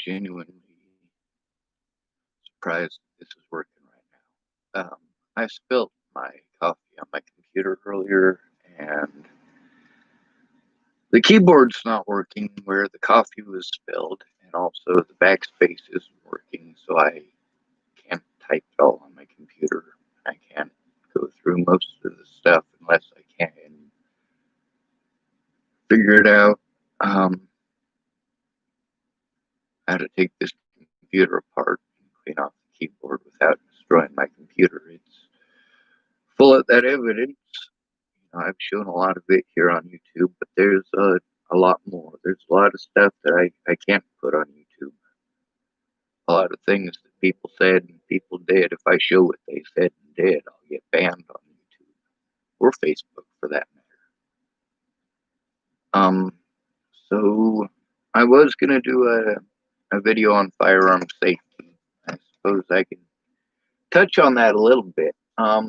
genuinely surprised this is working right now. I spilled my coffee on my computer earlier, and the keyboard's not working where the coffee was spilled, and also the backspace isn't working, so I can't type it all on my computer. I can't go through most of the stuff unless I can figure it out. How to take this computer apart and clean off the keyboard without destroying my computer. It's full of that evidence. I've shown a lot of it here on YouTube, but there's a lot more. There's a lot of stuff that I can't put on YouTube. A lot of things that people said and people did. If I show what they said and did, I'll get banned on YouTube or Facebook for that matter. So I was gonna do a video on firearm safety. I suppose I can touch on that a little bit. I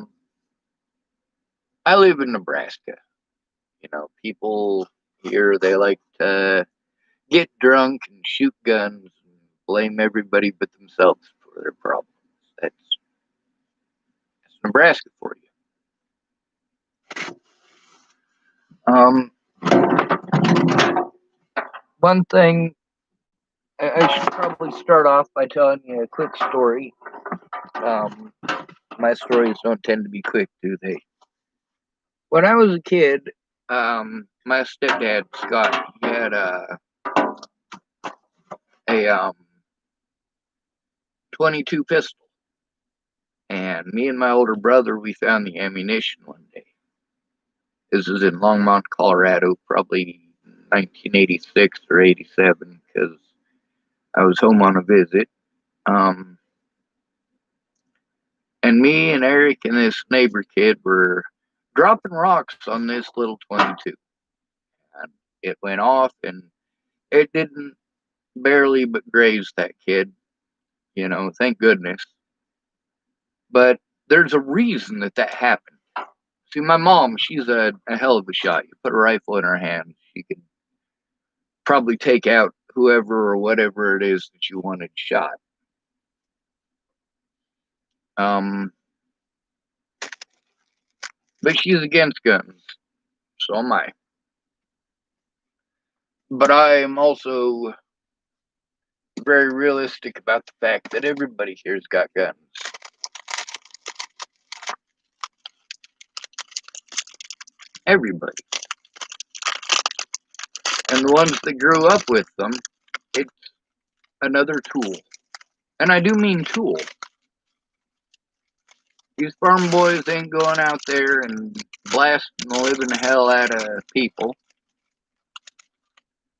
live in Nebraska. People here, they like to get drunk and shoot guns and blame everybody but themselves for their problems. That's Nebraska for you. One thing, I should probably start off by telling you a quick story. My stories don't tend to be quick, do they? When I was a kid, my stepdad, Scott, he had a 22 pistol. And me and my older brother, we found the ammunition one day. This is in Longmont, Colorado, probably 1986 or 87, because I was home on a visit. And me and Eric and this neighbor kid were dropping rocks on this little 22. And it went off, and it didn't barely but graze that kid. Thank goodness. But there's a reason that happened. See, my mom, she's a hell of a shot. You put a rifle in her hand, she could probably take out whoever or whatever it is that you wanted shot. But she's against guns. So am I. But I am also very realistic about the fact that everybody here's got guns. Everybody. And the ones that grew up with them, it's another tool. And I do mean tool. These farm boys ain't going out there and blasting the living hell out of people.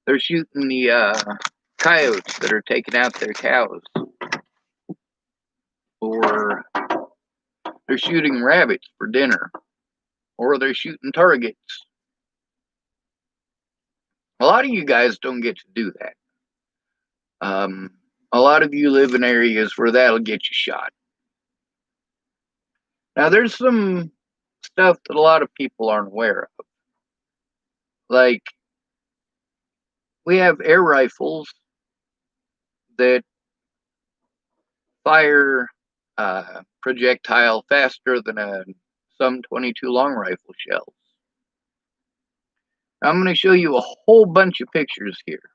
They're shooting the coyotes that are taking out their cows. Or they're shooting rabbits for dinner. Or they're shooting targets. A lot of you guys don't get to do that. A lot of you live in areas where that'll get you shot. Now, there's some stuff that a lot of people aren't aware of. Like, we have air rifles that fire projectile faster than some 22 long rifle shells. I'm going to show you a whole bunch of pictures here.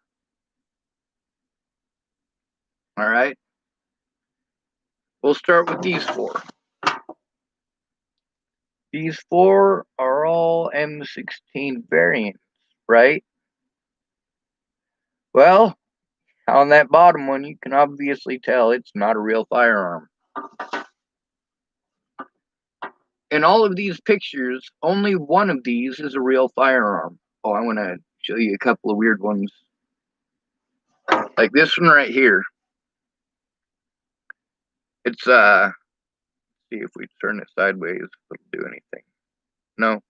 All right. We'll start with these four. These four are all M16 variants, right? Well, on that bottom one, you can obviously tell it's not a real firearm. In all of these pictures, only one of these is a real firearm. Oh, I want to show you a couple of weird ones. Like this one right here. It's, see if we turn it sideways, if it'll do anything. No.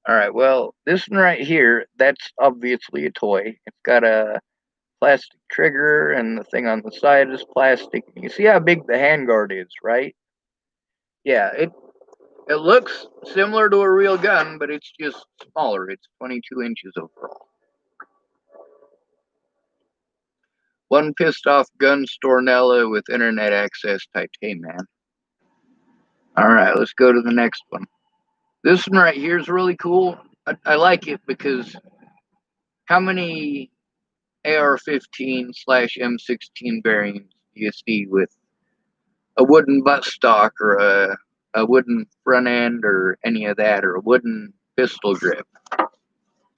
All right, well, this one right here, that's obviously a toy. It's got a plastic trigger, and the thing on the side is plastic. You see how big the handguard is, right? Yeah, it looks similar to a real gun, but it's just smaller. It's 22 inches overall. One pissed off gun store Nella with internet access typed, "Hey man." Alright, let's go to the next one. This one right here is really cool. I like it because how many AR-15/M16 variants do you see with a wooden buttstock or a wooden front end or any of that, or a wooden pistol grip?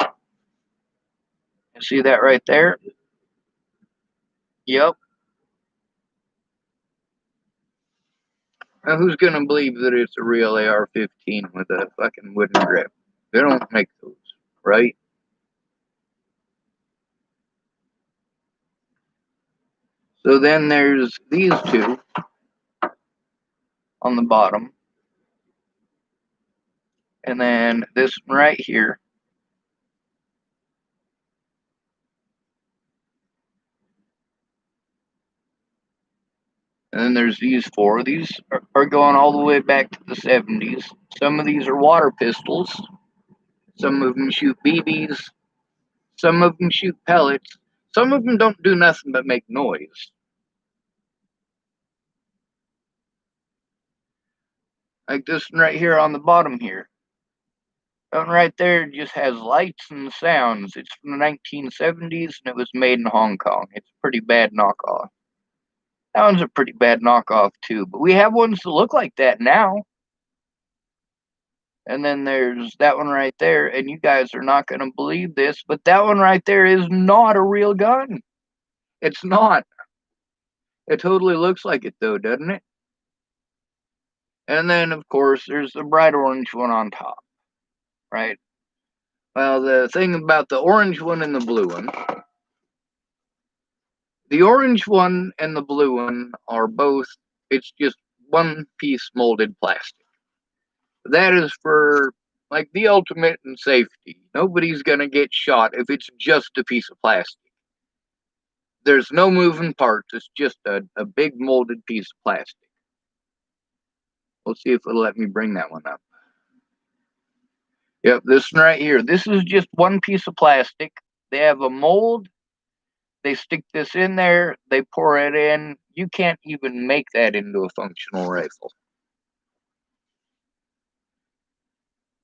You see that right there? Yep. Now who's gonna believe that it's a real AR-15 with a fucking wooden grip? They don't make those, right? So then there's these two on the bottom, and then this one right here. And then there's these four. These are going all the way back to the 70s. Some of these are water pistols. Some of them shoot BBs. Some of them shoot pellets. Some of them don't do nothing but make noise. Like this one right here on the bottom here. That one right there just has lights and sounds. It's from the 1970s and it was made in Hong Kong. It's a pretty bad knockoff. That one's a pretty bad knockoff too, but we have ones that look like that now. And then there's that one right there, and you guys are not going to believe this, but that one right there is not a real gun. It's not. It totally looks like it though, doesn't it? And then, of course, there's the bright orange one on top, right? Well, the thing about the orange one and the blue one, the orange one and the blue one are both, it's just one piece molded plastic. That is for like the ultimate in safety. Nobody's going to get shot if it's just a piece of plastic. There's no moving parts. It's just a big molded piece of plastic. We'll see if it'll let me bring that one up. Yep, this one right here. This is just one piece of plastic. They have a mold. They stick this in there. They pour it in. You can't even make that into a functional rifle.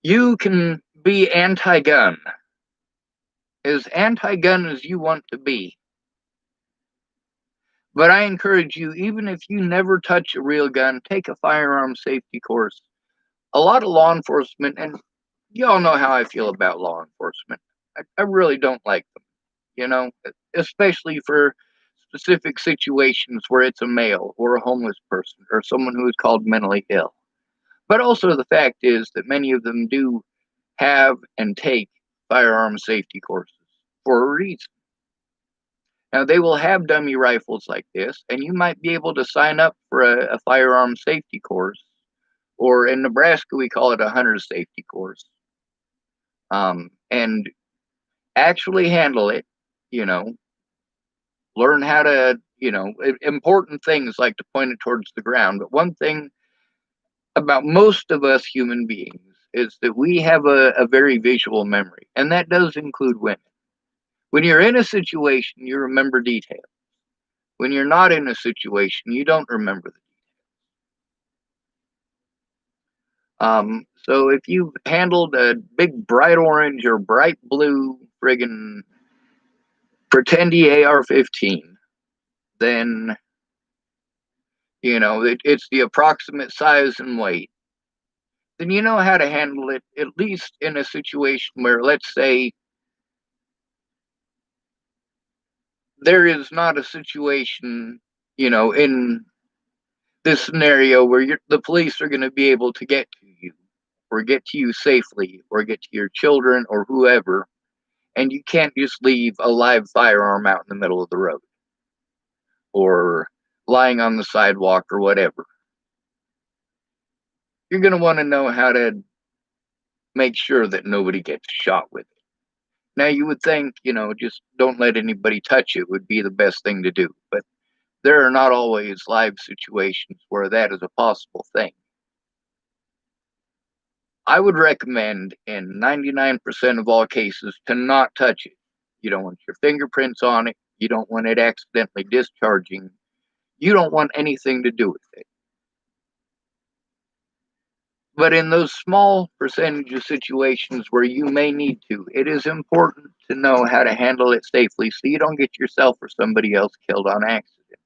You can be anti-gun. As anti-gun as you want to be. But I encourage you, even if you never touch a real gun, take a firearm safety course. A lot of law enforcement, and y'all know how I feel about law enforcement. I really don't like them, you know, especially for specific situations where it's a male or a homeless person or someone who is called mentally ill. But also the fact is that many of them do have and take firearm safety courses for a reason. Now, they will have dummy rifles like this, and you might be able to sign up for a firearm safety course, or in Nebraska, we call it a hunter safety course, and actually handle it, you know, learn how to, important things like to point it towards the ground. But one thing about most of us human beings is that we have a very visual memory, and that does include women. When you're in a situation, you remember details. When you're not in a situation, you don't remember the so if you've handled a big bright orange or bright blue friggin' pretendy AR-15, then it's the approximate size and weight. Then you know how to handle it, at least in a situation where, let's say, there is not a situation, in this scenario where the police are going to be able to get to you, or get to you safely, or get to your children or whoever, and you can't just leave a live firearm out in the middle of the road or lying on the sidewalk or whatever. You're going to want to know how to make sure that nobody gets shot with it. Now, you would think, just don't let anybody touch it would be the best thing to do, but there are not always live situations where that is a possible thing. I would recommend in 99% of all cases to not touch it. You don't want your fingerprints on it. You don't want it accidentally discharging. You don't want anything to do with it. But in those small percentage of situations where you may need to, it is important to know how to handle it safely so you don't get yourself or somebody else killed on accident.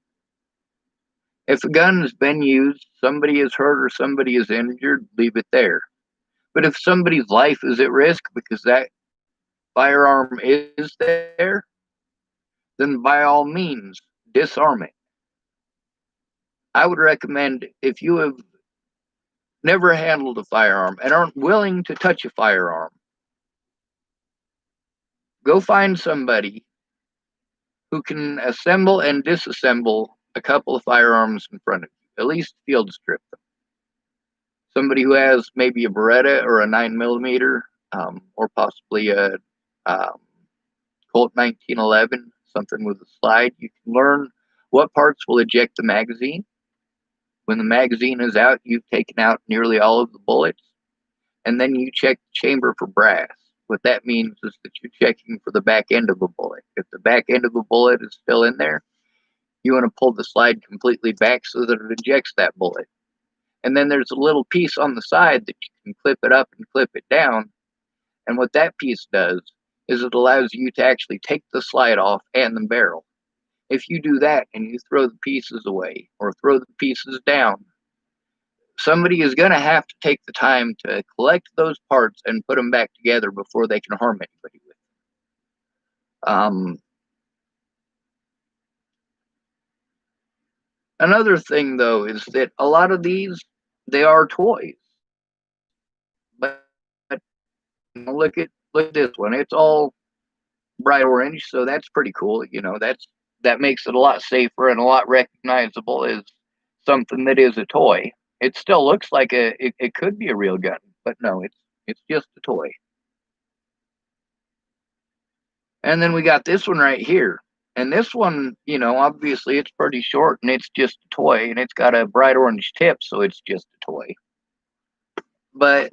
If a gun has been used, somebody is hurt or somebody is injured, leave it there. But if somebody's life is at risk because that firearm is there, then by all means, disarm it. I would recommend, if you have never handled a firearm and aren't willing to touch a firearm, go find somebody who can assemble and disassemble a couple of firearms in front of you, at least field strip them. Somebody who has maybe a Beretta or a 9mm, or possibly a Colt 1911, something with a slide. You can learn what parts will eject the magazine. When the magazine is out, you've taken out nearly all of the bullets, and then you check the chamber for brass. What that means is that you're checking for the back end of a bullet. If the back end of a bullet is still in there, you want to pull the slide completely back so that it ejects that bullet. And then there's a little piece on the side that you can clip it up and clip it down. And what that piece does is it allows you to actually take the slide off and the barrel. If you do that and you throw the pieces away or throw the pieces down, somebody is going to have to take the time to collect those parts and put them back together before they can harm anybody with them. Another thing, though, is that a lot of these, they are toys. But look at this one. It's all bright orange, so that's pretty cool. That makes it a lot safer and a lot recognizable as something that is a toy. It still looks like it could be a real gun, but no, it's just a toy. And then we got this one right here. And this one, obviously it's pretty short and it's just a toy, and it's got a bright orange tip, so it's just a toy. But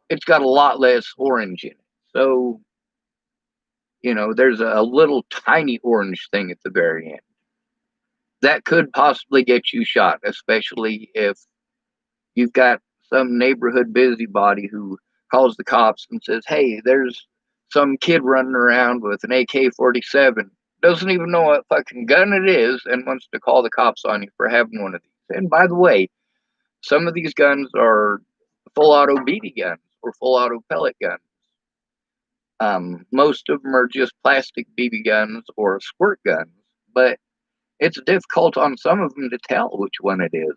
it's got a lot less orange in it. So, there's a little tiny orange thing at the very end. That could possibly get you shot, especially if you've got some neighborhood busybody who calls the cops and says, hey, there's some kid running around with an AK-47, doesn't even know what fucking gun it is, and wants to call the cops on you for having one of these. And by the way, some of these guns are full auto BB guns or full auto pellet guns. Most of them are just plastic BB guns or squirt guns, but it's difficult on some of them to tell which one it is.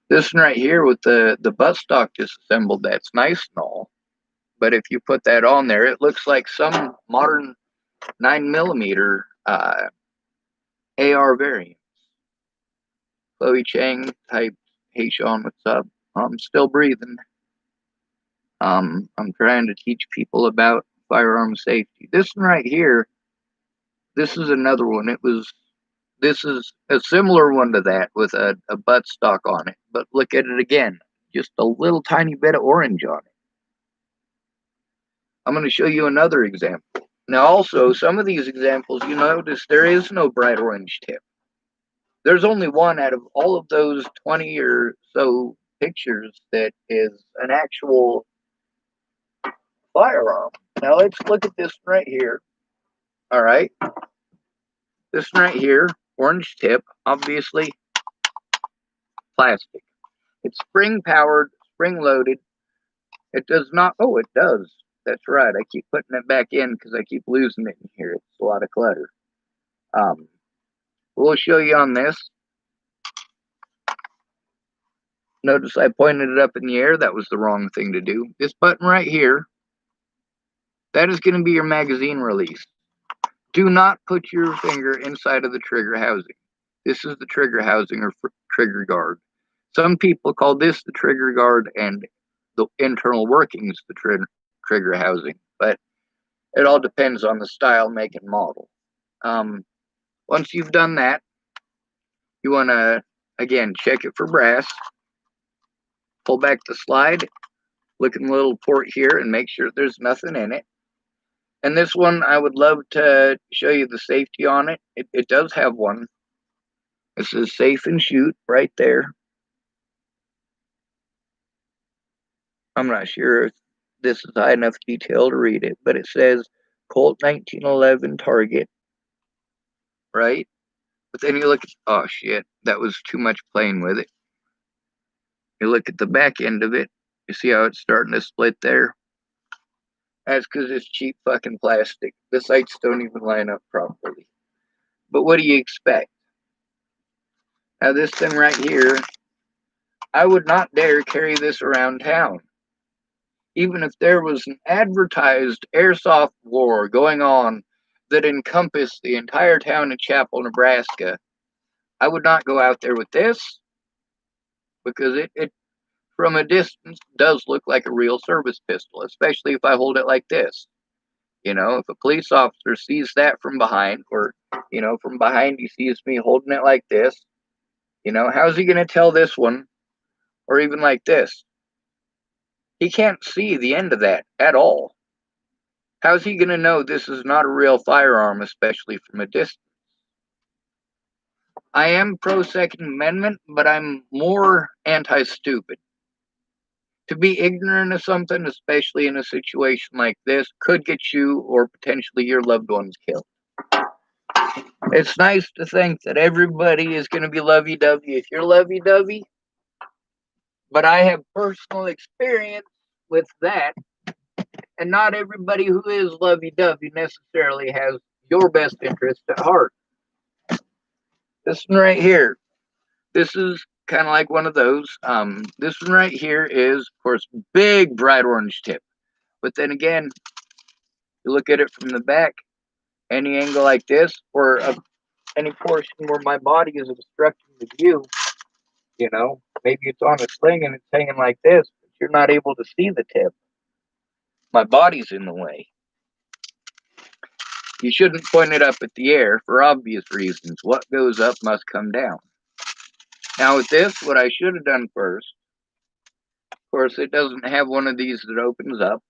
This one right here with the buttstock disassembled, that's nice and all, but if you put that on there, it looks like some modern 9mm AR variants. Chloe Chang typed, hey Sean, what's up? I'm still breathing. I'm trying to teach people about firearm safety. This one right here, this is another one. This is a similar one to that with a buttstock on it, but look at it again, just a little tiny bit of orange on it. I'm going to show you another example. Now also, some of these examples, you notice there is no bright orange tip. There's only one out of all of those 20 or so pictures that is an actual firearm. Now let's look at this right here. All right. This one right here, orange tip, obviously plastic. It's spring powered, spring loaded. It does not, oh, it does. That's right. I keep putting it back in because I keep losing it in here. It's a lot of clutter. We'll show you on this. Notice I pointed it up in the air. That was the wrong thing to do. This button right here, that is going to be your magazine release. Do not put your finger inside of the trigger housing. This is the trigger housing or trigger guard. Some people call this the trigger guard and the internal workings the trigger housing, but it all depends on the style, make, and model. Once you've done that, you want to, again, check it for brass. Pull back the slide, look in the little port here and make sure there's nothing in it. And this one, I would love to show you the safety on it. It does have one. It says safe and shoot right there. I'm not sure if this is high enough detail to read it, but it says Colt 1911 target, right? But then you look at, oh shit, that was too much playing with it. You look at the back end of it, you see how it's starting to split there? That's because it's cheap fucking plastic. The sights don't even line up properly. But what do you expect? Now, this thing right here, I would not dare carry this around town. Even if there was an advertised airsoft war going on that encompassed the entire town of Chapel, Nebraska, I would not go out there with this because it from a distance does look like a real service pistol, especially if I hold it like this. You know, if a police officer sees that from behind, or, you know, from behind he sees me holding it like this, you know, how's he going to tell this one, or even like this? He can't see the end of that at all. How's he going to know this is not a real firearm, especially from a distance? I am pro Second Amendment, but I'm more anti stupid. To be ignorant of something, especially in a situation like this, could get you or potentially your loved ones killed. It's nice to think that everybody is going to be lovey dovey if you're lovey dovey, but I have personal experience with that, and not everybody who is lovey dovey necessarily has your best interest at heart. This one right here, this is kind of like one of those. This one right here is, of course, big bright orange tip. But then again, you look at it from the back, any angle like this, or any portion where my body is obstructing the view, you know, maybe it's on a sling and it's hanging like this, but you're not able to see the tip. My body's in the way. You shouldn't point it up at the air for obvious reasons. What goes up must come down. Now with this, what I should have done first, of course, it doesn't have one of these that opens up,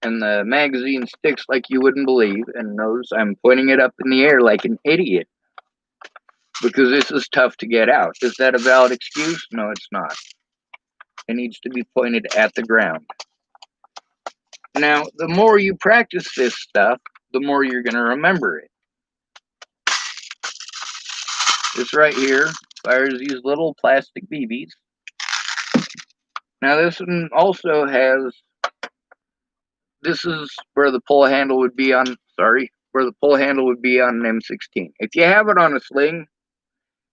and the magazine sticks like you wouldn't believe, and notice I'm pointing it up in the air like an idiot because this is tough to get out. Is that a valid excuse? No, it's not. It needs to be pointed at the ground. Now, the more you practice this stuff, the more you're going to remember it. This right here fires these little plastic BBs. Now, this one also has, this is where the pull handle would be on, where the pull handle would be on an M16. If you have it on a sling,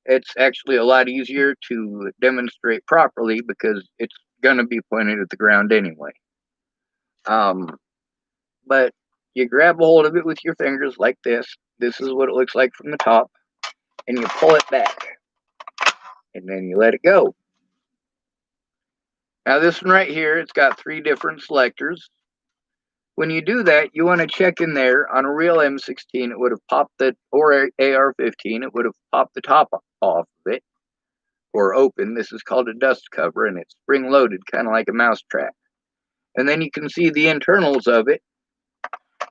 it's actually a lot easier to demonstrate properly because it's going to be pointed at the ground anyway. But you grab a hold of it with your fingers like this. This is what it looks like from the top. And you pull it back. And then you let it go. Now this one right here, it's got 3 different selectors. When you do that, you want to check in there. On a real M16, it would have popped the, or AR-15, it would have popped the top off of it, or open. This is called a dust cover, and it's spring-loaded, kind of like a mousetrap. And then you can see the internals of it,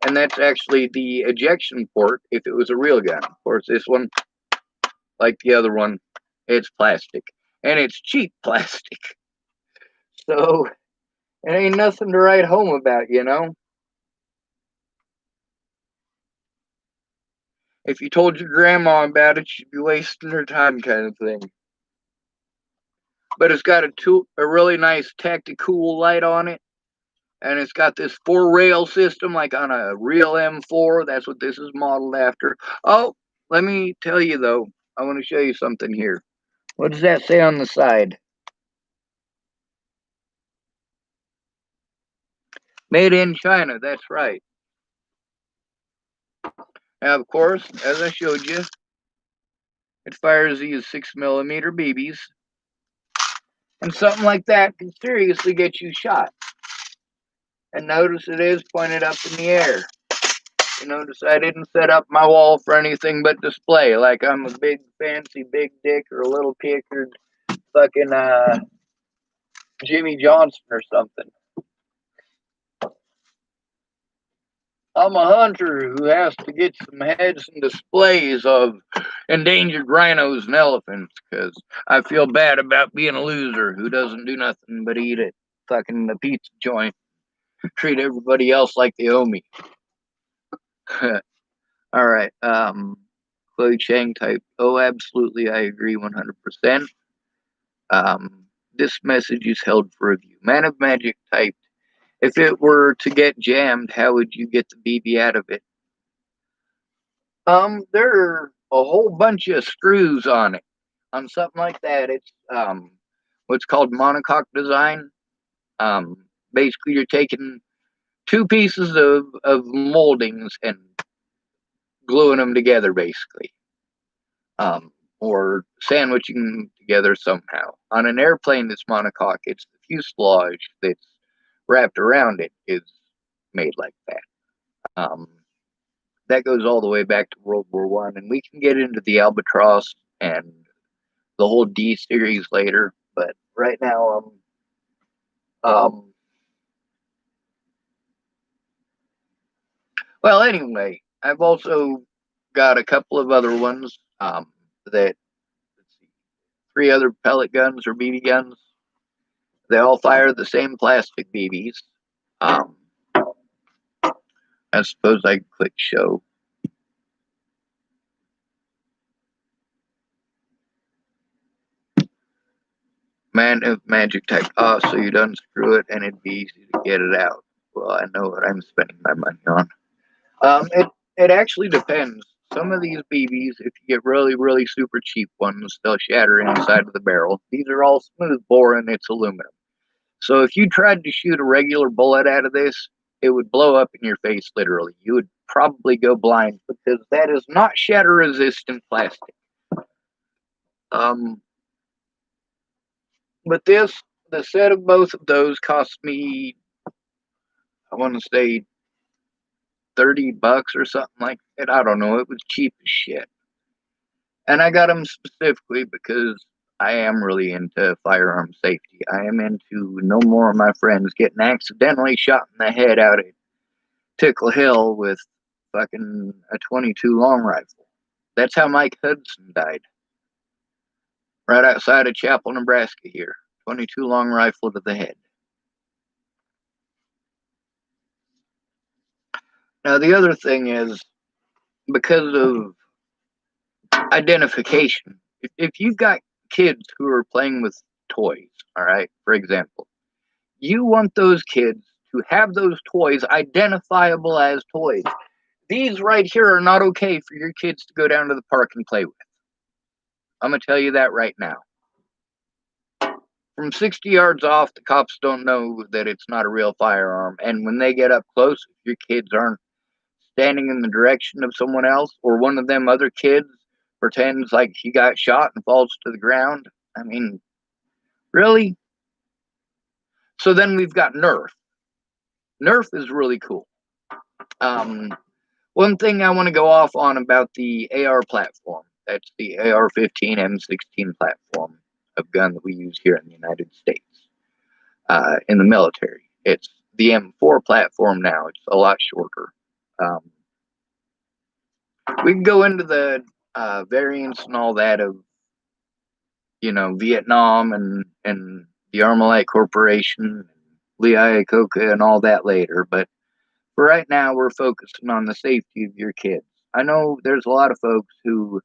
and that's actually the ejection port if it was a real gun. Of course, this one, like the other one, it's plastic. And it's cheap plastic. So, it ain't nothing to write home about, you know? If you told your grandma about it, she'd be wasting her time, kind of thing. But it's got a really nice tactical light on it. And it's got this 4-rail system like on a real M4. That's what this is modeled after. Oh, let me tell you, though. I want to show you something here. What does that say on the side? Made in China, that's right. Now, of course, as I showed you, it fires these 6mm BBs. And something like that can seriously get you shot. And notice it is pointed up in the air. You notice I didn't set up my wall for anything but display, like I'm a big fancy big dick or a little pictured fucking Jimmy Johnson or something. I'm a hunter who has to get some heads and displays of endangered rhinos and elephants because I feel bad about being a loser who doesn't do nothing but eat at fucking the pizza joint, treat everybody else like they owe me. All right. Chloe Chang type. Oh, absolutely. I agree 100%. This message is held for review. Man of Magic type. If it were to get jammed, how would you get the BB out of it? There are a whole bunch of screws on it. On something like that, it's what's called monocoque design. Basically, you're taking two pieces of moldings and gluing them together, basically, or sandwiching them together somehow. On an airplane that's monocoque, it's the fuselage that's wrapped around it is made like that. That goes all the way back to World War One, and we can get into the Albatross and the whole D series later. But right now, well, anyway, I've also got a couple of other ones that let's see, three other pellet guns or BB guns. They all fire the same plastic BBs. Um, I suppose I can click show. Man of Magic type. Oh, so you'd unscrew it and it'd be easy to get it out. Well, I know what I'm spending my money on. It actually depends. Some of these BBs, if you get really super cheap ones, they'll shatter inside of the barrel. These are all smooth bore and it's aluminum. So if you tried to shoot a regular bullet out of this, it would blow up in your face literally. You would probably go blind because that is not shatter resistant plastic. Um, but the set of both of those cost me, I want to say, $30 or something like that. I don't know. It was cheap as shit. And I got them specifically because I am really into firearm safety. I am into no more of my friends getting accidentally shot in the head out at Tickle Hill with fucking a 22 long rifle. That's how Mike Hudson died. Right outside of Chapel, Nebraska here. 22 long rifle to the head. Now, the other thing is because of identification, if you've got kids who are playing with toys, all right, for example, you want those kids to have those toys identifiable as toys. These right here are not okay for your kids to go down to the park and play with. I'm going to tell you that right now. From 60 yards off, the cops don't know that it's not a real firearm. And when they get up close, if your kids aren't standing in the direction of someone else, or one of them other kids pretends like he got shot and falls to the ground, I mean, really? So then we've got Nerf. Nerf is really cool. One thing I want to go off on about the AR platform, that's the AR-15 M16 platform of gun that we use here in the United States in the military. It's the M4 platform now. It's a lot shorter. We can go into the variants and all that of, you know, Vietnam and the Armalite Corporation, Lee Iacocca and all that later, but for right now, we're focusing on the safety of your kids. I know there's a lot of folks who,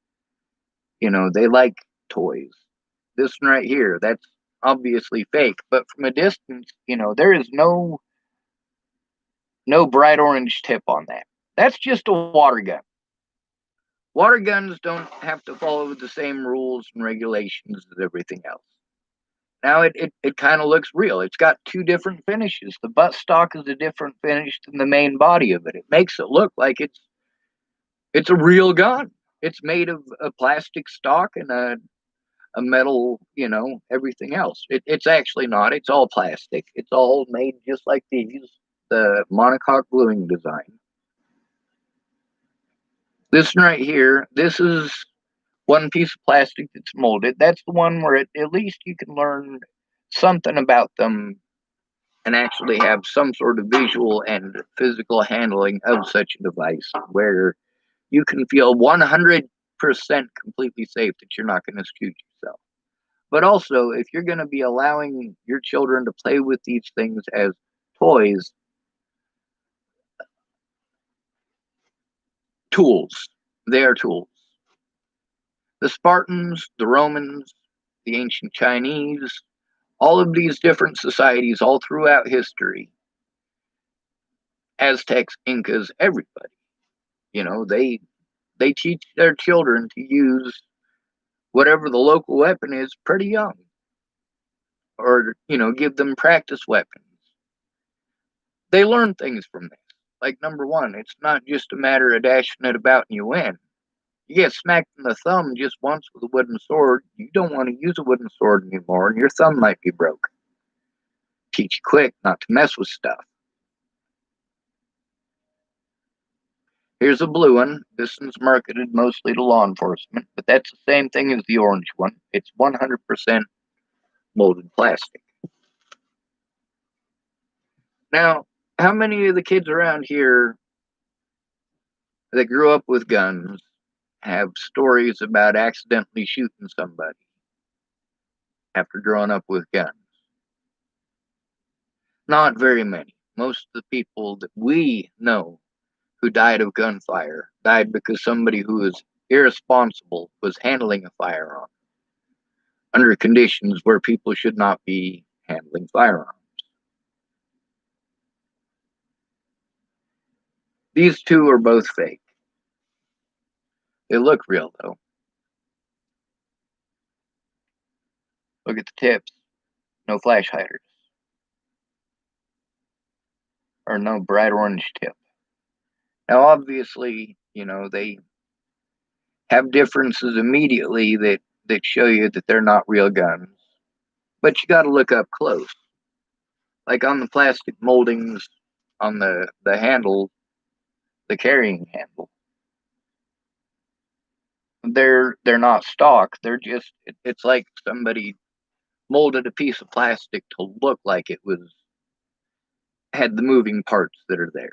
you know, they like toys. This one right here, that's obviously fake, but from a distance, you know, there is no bright orange tip on that. That's just a water gun. Water guns don't have to follow the same rules and regulations as everything else. Now it kind of looks real. It's got two different finishes. The butt stock is a different finish than the main body of it. It makes it look like it's a real gun. It's made of a plastic stock and a metal, you know, everything else. It's actually not. It's all plastic. It's all made just like these, the monocoque gluing design. This one right here, this is one piece of plastic that's molded. That's the one where at least you can learn something about them and actually have some sort of visual and physical handling of such a device where you can feel 100% completely safe that you're not going to shoot yourself. But also, if you're going to be allowing your children to play with these things as toys, tools, they are tools. The Spartans, the Romans, the ancient Chinese, all of these different societies all throughout history, Aztecs, Incas, everybody, they teach their children to use whatever the local weapon is pretty young, or give them practice weapons. They learn things from this. Like, number one, it's not just a matter of dashing it about and you win. You get smacked in the thumb just once with a wooden sword, you don't want to use a wooden sword anymore, and your thumb might be broke. Teach you quick not to mess with stuff. Here's a blue one. This one's marketed mostly to law enforcement, but that's the same thing as the orange one. It's 100% molded plastic. Now, how many of the kids around here that grew up with guns have stories about accidentally shooting somebody after growing up with guns? Not very many. Most of the people that we know who died of gunfire died because somebody who was irresponsible was handling a firearm under conditions where people should not be handling firearms. These two are both fake. They look real, though. Look at the tips. No flash hiders. Or no bright orange tip. Now, obviously, they have differences immediately that show you that they're not real guns. But you got to look up close. Like on the plastic moldings on the handle, the carrying handle. They're not stock. They're just, it's like somebody molded a piece of plastic to look like it had the moving parts that are there.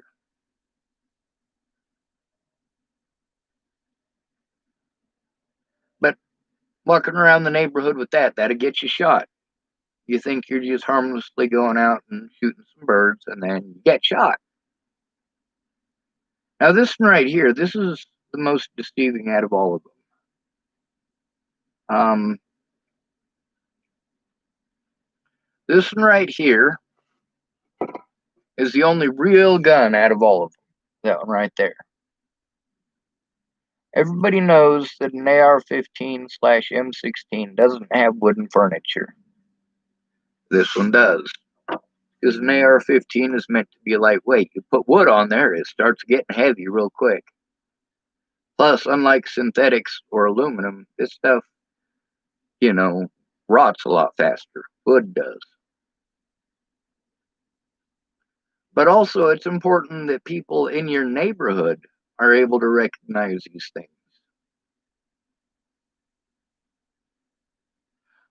But walking around the neighborhood with that'll get you shot. You think you're just harmlessly going out and shooting some birds, and then you get shot. Now, this one right here, this is the most deceiving out of all of them. This one right here is the only real gun out of all of them. That one right there. Everybody knows that an AR-15/M16 doesn't have wooden furniture. This one does. Because an AR-15 is meant to be lightweight. You put wood on there, it starts getting heavy real quick. Plus, unlike synthetics or aluminum, this stuff, rots a lot faster. Wood does. But also, it's important that people in your neighborhood are able to recognize these things.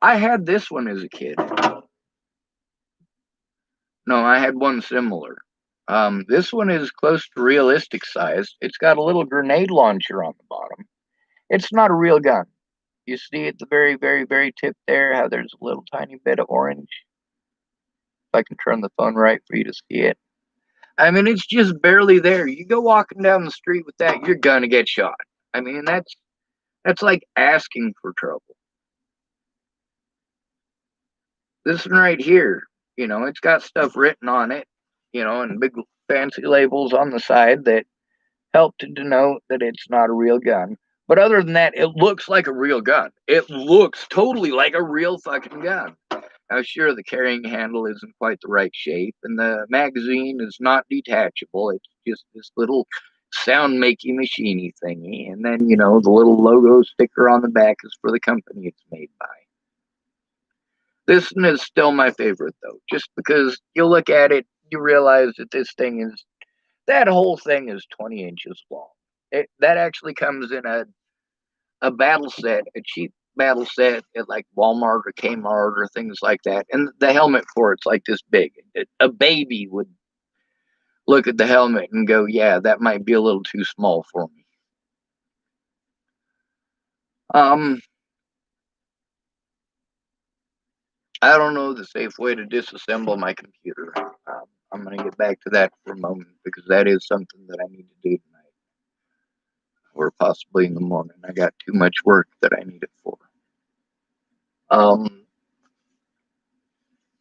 I had this one as a kid. No, I had one similar. This one is close to realistic size. It's got a little grenade launcher on the bottom. It's not a real gun. You see at the very, very, very tip there how there's a little tiny bit of orange? If I can turn the phone right for you to see it. I mean, it's just barely there. You go walking down the street with that, you're gonna get shot. I mean, that's like asking for trouble. This one right here, it's got stuff written on it, and big fancy labels on the side that help to denote that it's not a real gun. But other than that, it looks like a real gun. It looks totally like a real fucking gun. Now, sure, the carrying handle isn't quite the right shape, and the magazine is not detachable. It's just this little sound-making machiney thingy. And then, the little logo sticker on the back is for the company it's made by. This one is still my favorite, though, just because you look at it, you realize that that whole thing is 20 inches long. That actually comes in a battle set, a cheap battle set at like Walmart or Kmart or things like that, and the helmet for it's like this big. A baby would look at the helmet and go, "Yeah, that might be a little too small for me." Um, I don't know the safe way to disassemble my computer. I'm going to get back to that for a moment because that is something that I need to do tonight or possibly in the morning. I got too much work that I need it for. Um,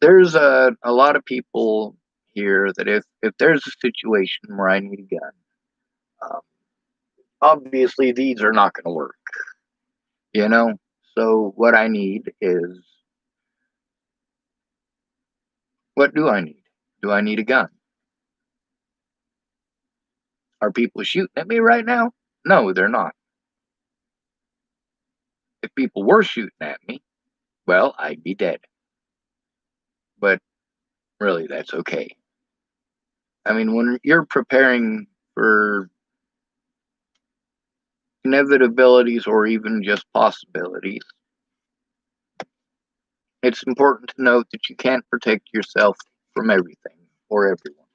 there's a lot of people here that if there's a situation where I need a gun, um, obviously these are not going to work, you know? So what I need is, what do I need? Do I need a gun? Are people shooting at me right now? No, they're not. If people were shooting at me, well, I'd be dead. But really, that's okay. I mean, when you're preparing for inevitabilities or even just possibilities, it's important to note that you can't protect yourself from everything or everyone.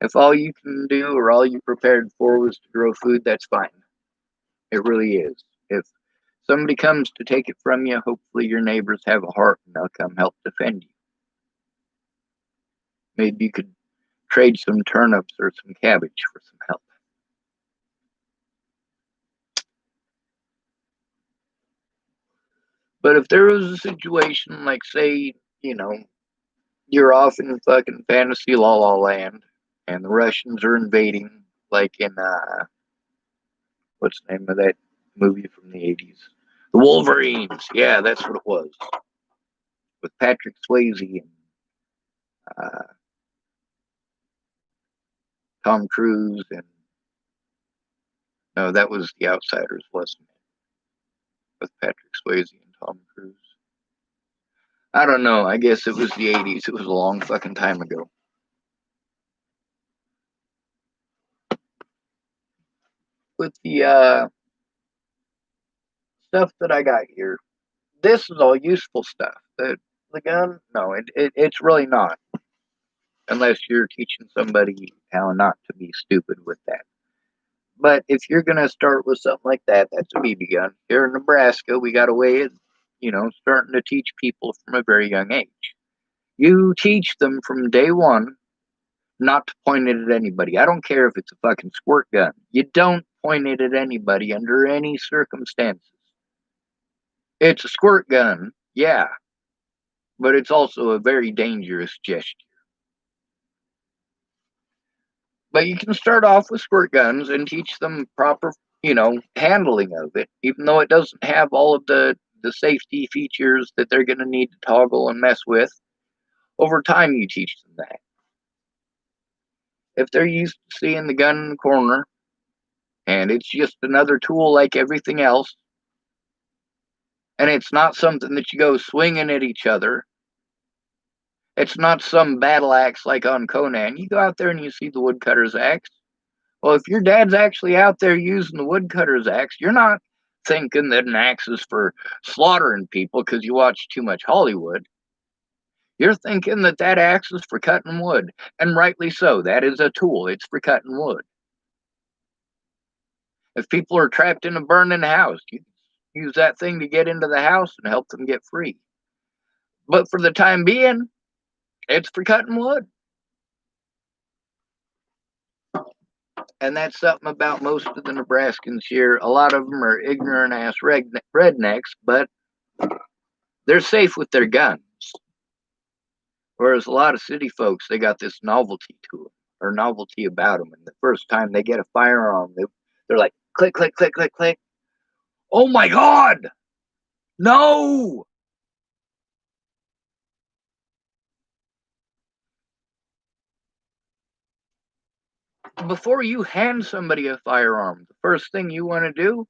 If all you can do or all you prepared for was to grow food, that's fine. It really is. If somebody comes to take it from you, hopefully your neighbors have a heart and they'll come help defend you. Maybe you could trade some turnips or some cabbage for some help. But if there was a situation like, say, you're off in fucking fantasy la la land and the Russians are invading, like in, what's the name of that movie from the 80s? The Wolverines. Yeah, that's what it was. With Patrick Swayze and uh, Tom Cruise. And no, that was The Outsiders, wasn't it? With Patrick Swayze and Tom Cruise. I don't know. I guess it was the 80s. It was a long fucking time ago. With the stuff that I got here, this is all useful stuff. The gun, no, it's really not, unless you're teaching somebody how not to be stupid with that. But if you're gonna start with something like that, that's a BB gun. Here in Nebraska, we got a way of, starting to teach people from a very young age. You teach them from day one not to point it at anybody. I don't care if it's a fucking squirt gun. You don't point it at anybody under any circumstances. It's a squirt gun, yeah, but it's also a very dangerous gesture. But you can start off with squirt guns and teach them proper, handling of it, even though it doesn't have all of the safety features that they're going to need to toggle and mess with. Over time, you teach them that. If they're used to seeing the gun in the corner and it's just another tool like everything else, and it's not something that you go swinging at each other, it's not some battle axe like on Conan. You go out there and you see the woodcutter's axe. Well, if your dad's actually out there using the woodcutter's axe, you're not thinking that an axe is for slaughtering people because you watch too much Hollywood. You're thinking that that axe is for cutting wood, and rightly so. That is a tool. It's for cutting wood. If people are trapped in a burning house, you use that thing to get into the house and help them get free. But for the time being, it's for cutting wood. And that's something about most of the Nebraskans here. A lot of them are ignorant ass rednecks, but they're safe with their guns. Whereas a lot of city folks, they got this novelty to them or novelty about them. And the first time they get a firearm, they're like, click, click, click, click, click. Oh my God! No! Before you hand somebody a firearm, the first thing you want to do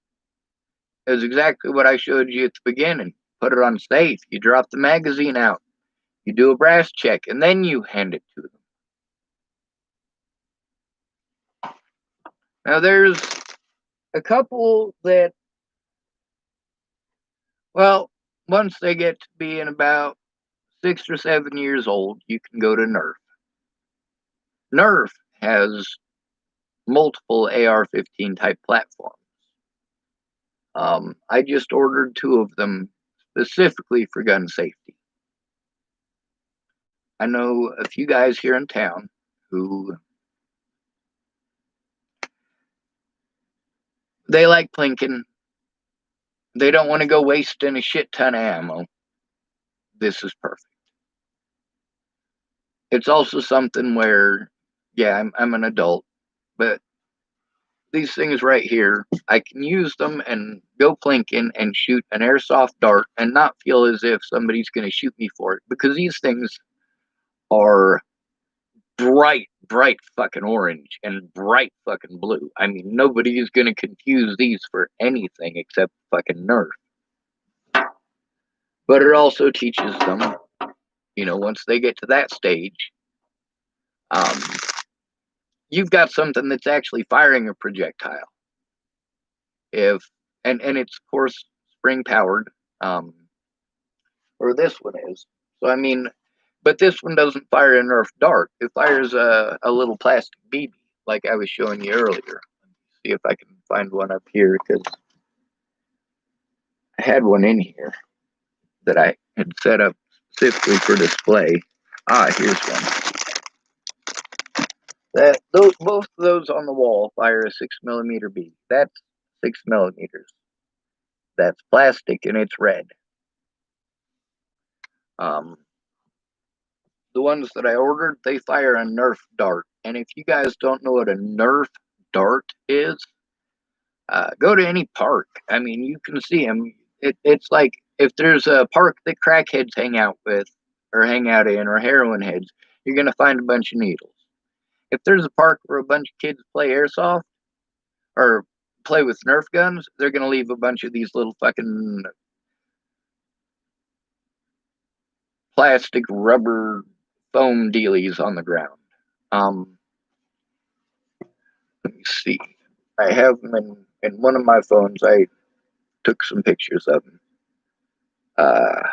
is exactly what I showed you at the beginning. Put it on safe. You drop the magazine out. You do a brass check, and then you hand it to them. Now, there's a couple that Well, once they get to being about 6 or 7 years old, you can go to Nerf. Nerf has multiple AR-15 type platforms. I just ordered 2 of them specifically for gun safety. I know a few guys here in town who they like plinking. They don't want to go wasting a shit ton of ammo. This is perfect. It's also something where, yeah, I'm an adult, but these things right here, I can use them and go plinking and shoot an airsoft dart and not feel as if somebody's going to shoot me for it, because these things are bright fucking orange and bright fucking blue. I mean, nobody is going to confuse these for anything except fucking Nerf. But it also teaches them, once they get to that stage, um, you've got something that's actually firing a projectile. If and it's of course spring powered, or this one is. So I mean, but this one doesn't fire a Nerf dart. It fires a little plastic BB, like I was showing you earlier. See if I can find one up here, because I had one in here that I had set up specifically for display. Ah, here's one. Both of those on the wall fire a 6 millimeter BB. That's 6 millimeters. That's plastic and it's red. Um, the ones that I ordered, they fire a Nerf dart. And if you guys don't know what a Nerf dart is, go to any park. I mean, you can see them. It's like if there's a park that crackheads hang out with, or hang out in, or heroin heads, you're going to find a bunch of needles. If there's a park where a bunch of kids play airsoft or play with Nerf guns, they're going to leave a bunch of these little fucking plastic rubber foam dealies on the ground. Let me see. I have them in one of my phones. I took some pictures of them. Let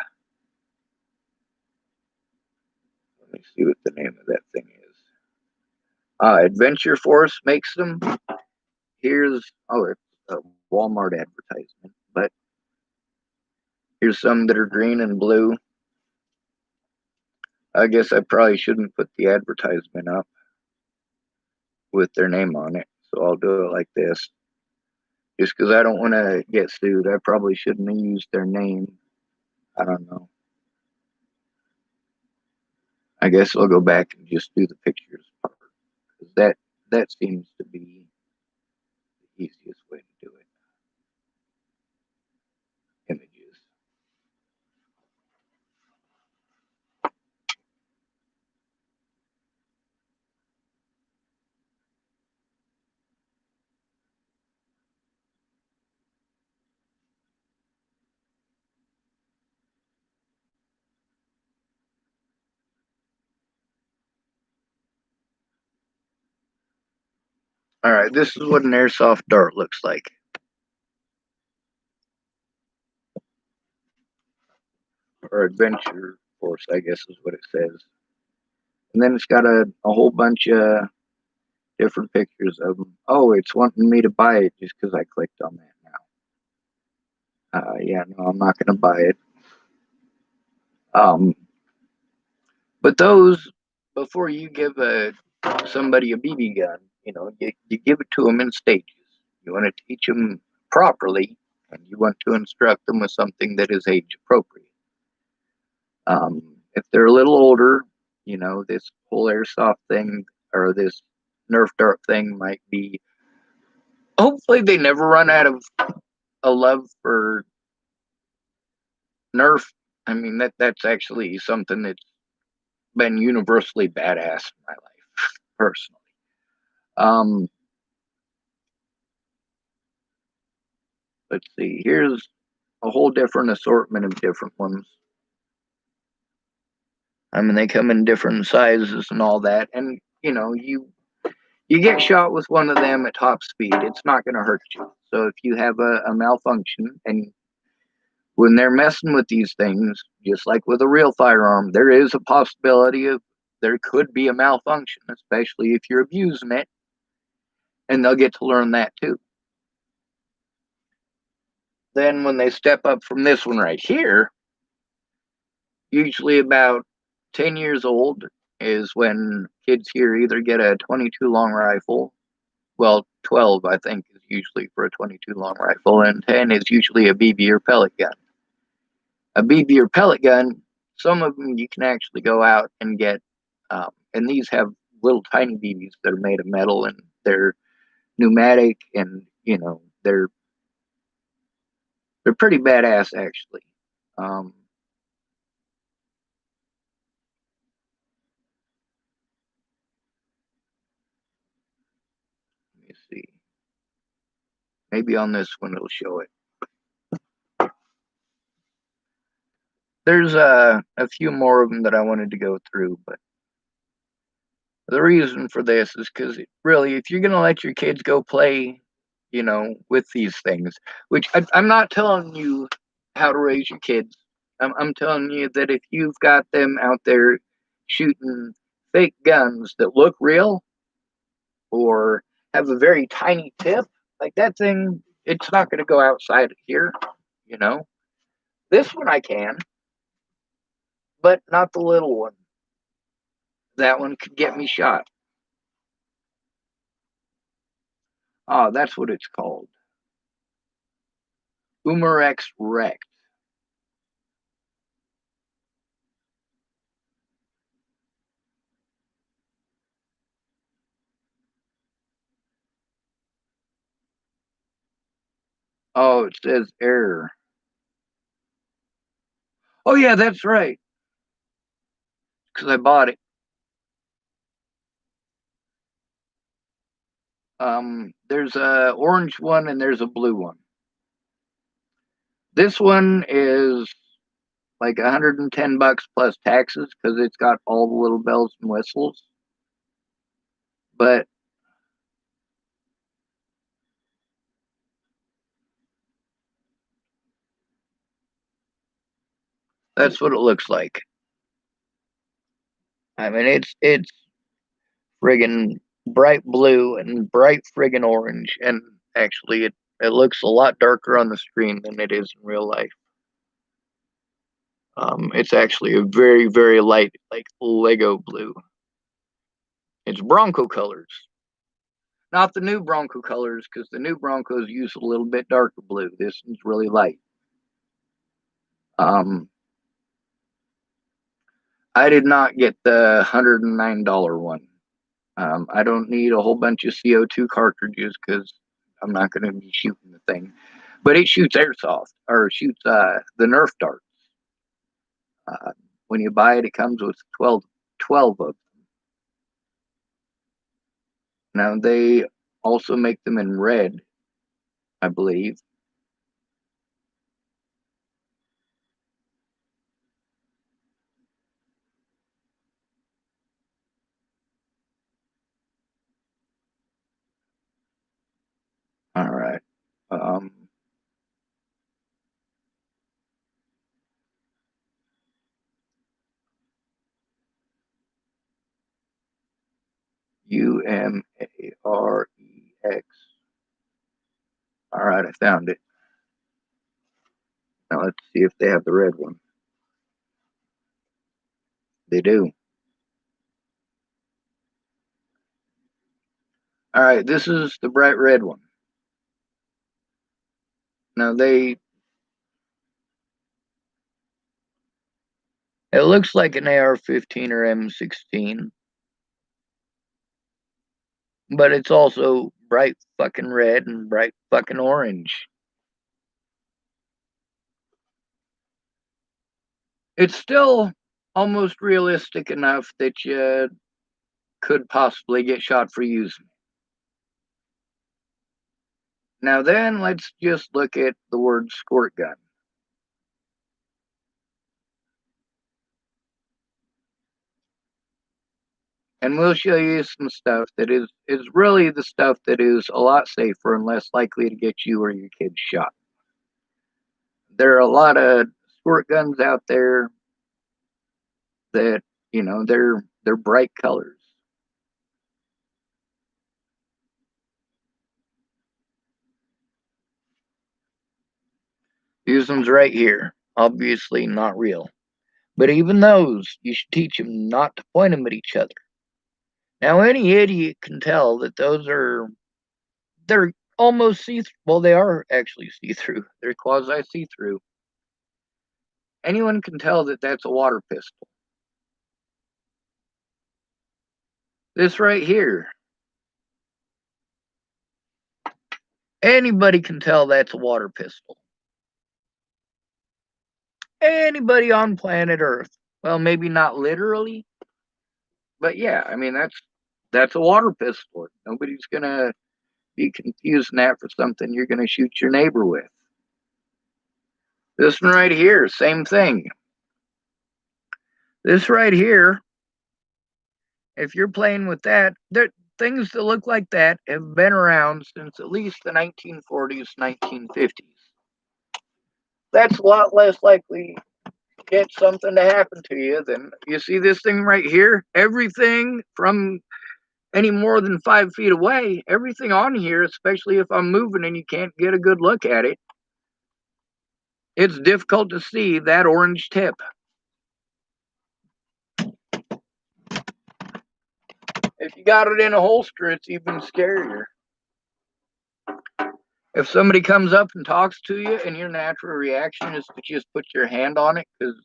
me see what the name of that thing is. Adventure Force makes them. It's a Walmart advertisement, but here's some that are green and blue. I guess I probably shouldn't put the advertisement up with their name on it, so I'll do it like this. Just because I don't want to get sued, I probably shouldn't have used their name. I don't know. I guess I'll go back and just do the pictures part, because that seems to be the easiest way to do it. Images. All right, this is what an airsoft dart looks like. Or Adventure Force, I guess is what it says. And then it's got a whole bunch of different pictures of them. Oh, it's wanting me to buy it just because I clicked on that now. Yeah, no, I'm not going to buy it. But those, before you give somebody a BB gun, you give it to them in stages. You want to teach them properly, and you want to instruct them with something that is age appropriate. If they're a little older, this whole airsoft thing or this Nerf dart thing might be. Hopefully, they never run out of a love for Nerf. I mean, that's actually something that's been universally badass in my life, personally. Um, let's see. Here's a whole different assortment of different ones. I mean, they come in different sizes and all that, and you get shot with one of them at top speed, it's not going to hurt you. So if you have a malfunction and when they're messing with these things, just like with a real firearm, there is a possibility of there could be a malfunction, especially if you're abusing it, and they'll get to learn that too. Then when they step up from this one right here, usually about 10 years old is when kids here either get a 22 long rifle. Well, 12, I think, is usually for a 22 long rifle, and 10 is usually a BB or pellet gun. A BB or pellet gun, some of them you can actually go out and get, and these have little tiny BBs that are made of metal, and they're pneumatic, and they're pretty badass actually. Um, Let me see. Maybe on this one it'll show it. There's a few more of them that I wanted to go through, but the reason for this is because really, if you're going to let your kids go play, with these things, which I'm not telling you how to raise your kids, I'm telling you that if you've got them out there shooting fake guns that look real or have a very tiny tip, like that thing, it's not going to go outside of here, you know. This one I can, but not the little one. That one could get me shot. Oh, that's what it's called. Umarex Rex. Oh, it says error. Oh yeah, that's right. Because I bought it. There's a orange one and there's a blue one. This one is like 110 bucks plus taxes because it's got all the little bells and whistles. But that's what it looks like. I mean, it's friggin' bright blue and bright friggin' orange, and actually, it looks a lot darker on the screen than it is in real life. It's actually a very, very light, like Lego blue. It's Bronco colors, not the new Bronco colors, because the new Broncos use a little bit darker blue. This one's really light. Um, I did not get the $109 one. I don't need a whole bunch of CO2 cartridges because I'm not going to be shooting the thing. But it shoots airsoft or shoots the Nerf darts. When you buy it, it comes with 12 of them. Now, they also make them in red, I believe. All right. Um, Umarex. All right, I found it. Now let's see if they have the red one. They do. All right, this is the bright red one. Now it looks like an AR-15 or M16, but it's also bright fucking red and bright fucking orange. It's still almost realistic enough that you could possibly get shot for using it. Now then, let's just look at the word squirt gun. And we'll show you some stuff that is really the stuff that is a lot safer and less likely to get you or your kids shot. There are a lot of squirt guns out there that, they're bright colors. These ones right here, obviously not real. But even those, you should teach them not to point them at each other. Now, any idiot can tell that they're almost see-through. Well, they are actually see-through. They're quasi-see-through. Anyone can tell that that's a water pistol. This right here, anybody can tell that's a water pistol. Anybody on planet Earth. Well, maybe not literally, but yeah, I mean that's a water pistol. Nobody's gonna be confusing that for something you're gonna shoot your neighbor with. This one right here, same thing. This right here, if you're playing with that, things that look like that have been around since at least the 1940s, 1950s. That's a lot less likely to get something to happen to you than you see this thing right here. Everything from any more than 5 feet away, everything on here, especially if I'm moving and you can't get a good look at it, it's difficult to see that orange tip. If you got it in a holster, it's even scarier. If somebody comes up and talks to you and your natural reaction is to just put your hand on it because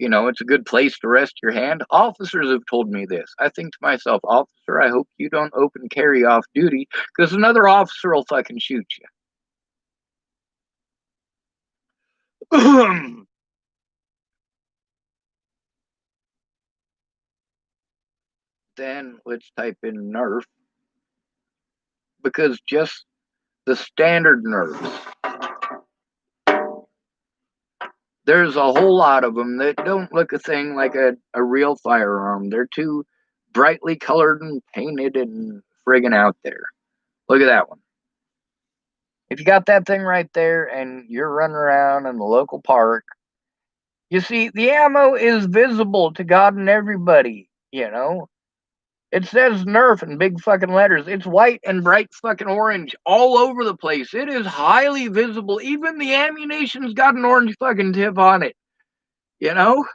it's a good place to rest your hand. Officers have told me this. I think to myself, officer, I hope you don't open carry off duty because another officer will fucking shoot you. Then let's type in Nerf because just the standard Nerfs, there's a whole lot of them that don't look a thing like a real firearm. They're too brightly colored and painted and friggin' out there. Look at that one. If you got that thing right there and you're running around in the local park, you see, the ammo is visible to God and everybody, It says Nerf in big fucking letters. It's white and bright fucking orange all over the place. It is highly visible. Even the ammunition's got an orange fucking tip on it, you know?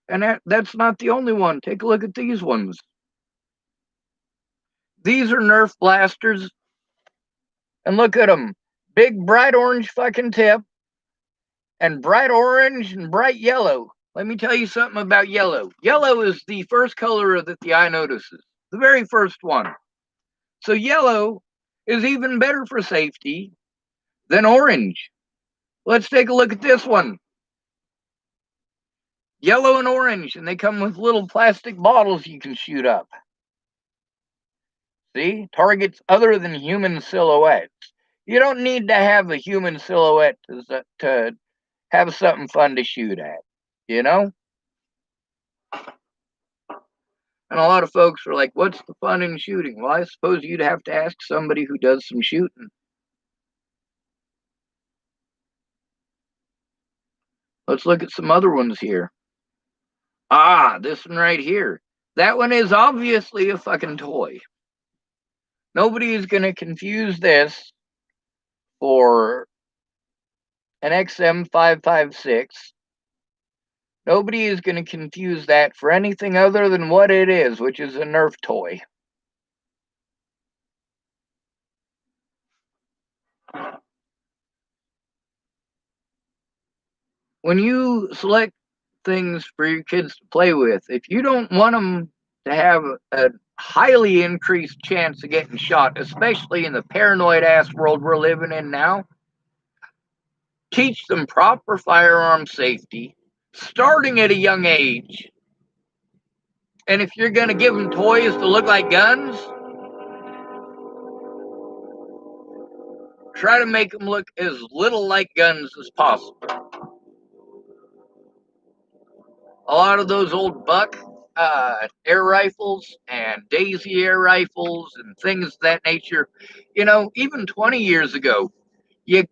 And that's not the only one. Take a look at these ones. These are Nerf blasters. And look at them. Big, bright orange fucking tip. And bright orange and bright yellow. Let me tell you something about yellow. Yellow is the first color that the eye notices. The very first one. So yellow is even better for safety than orange. Let's take a look at this one. Yellow and orange, and they come with little plastic bottles you can shoot up. See? Targets other than human silhouettes. You don't need to have a human silhouette to have something fun to shoot at, you know? And a lot of folks are like, what's the fun in shooting? Well, I suppose you'd have to ask somebody who does some shooting. Let's look at some other ones here. Ah, this one right here. That one is obviously a fucking toy. Nobody is going to confuse this for an XM556. Nobody is going to confuse that for anything other than what it is, which is a Nerf toy. When you select things for your kids to play with, if you don't want them to have a highly increased chance of getting shot, especially in the paranoid ass world we're living in now, teach them proper firearm safety starting at a young age. And if you're going to give them toys to look like guns, try to make them look as little like guns as possible. A lot of those old buck air rifles and Daisy air rifles and things of that nature. You know, even 20 years ago, you,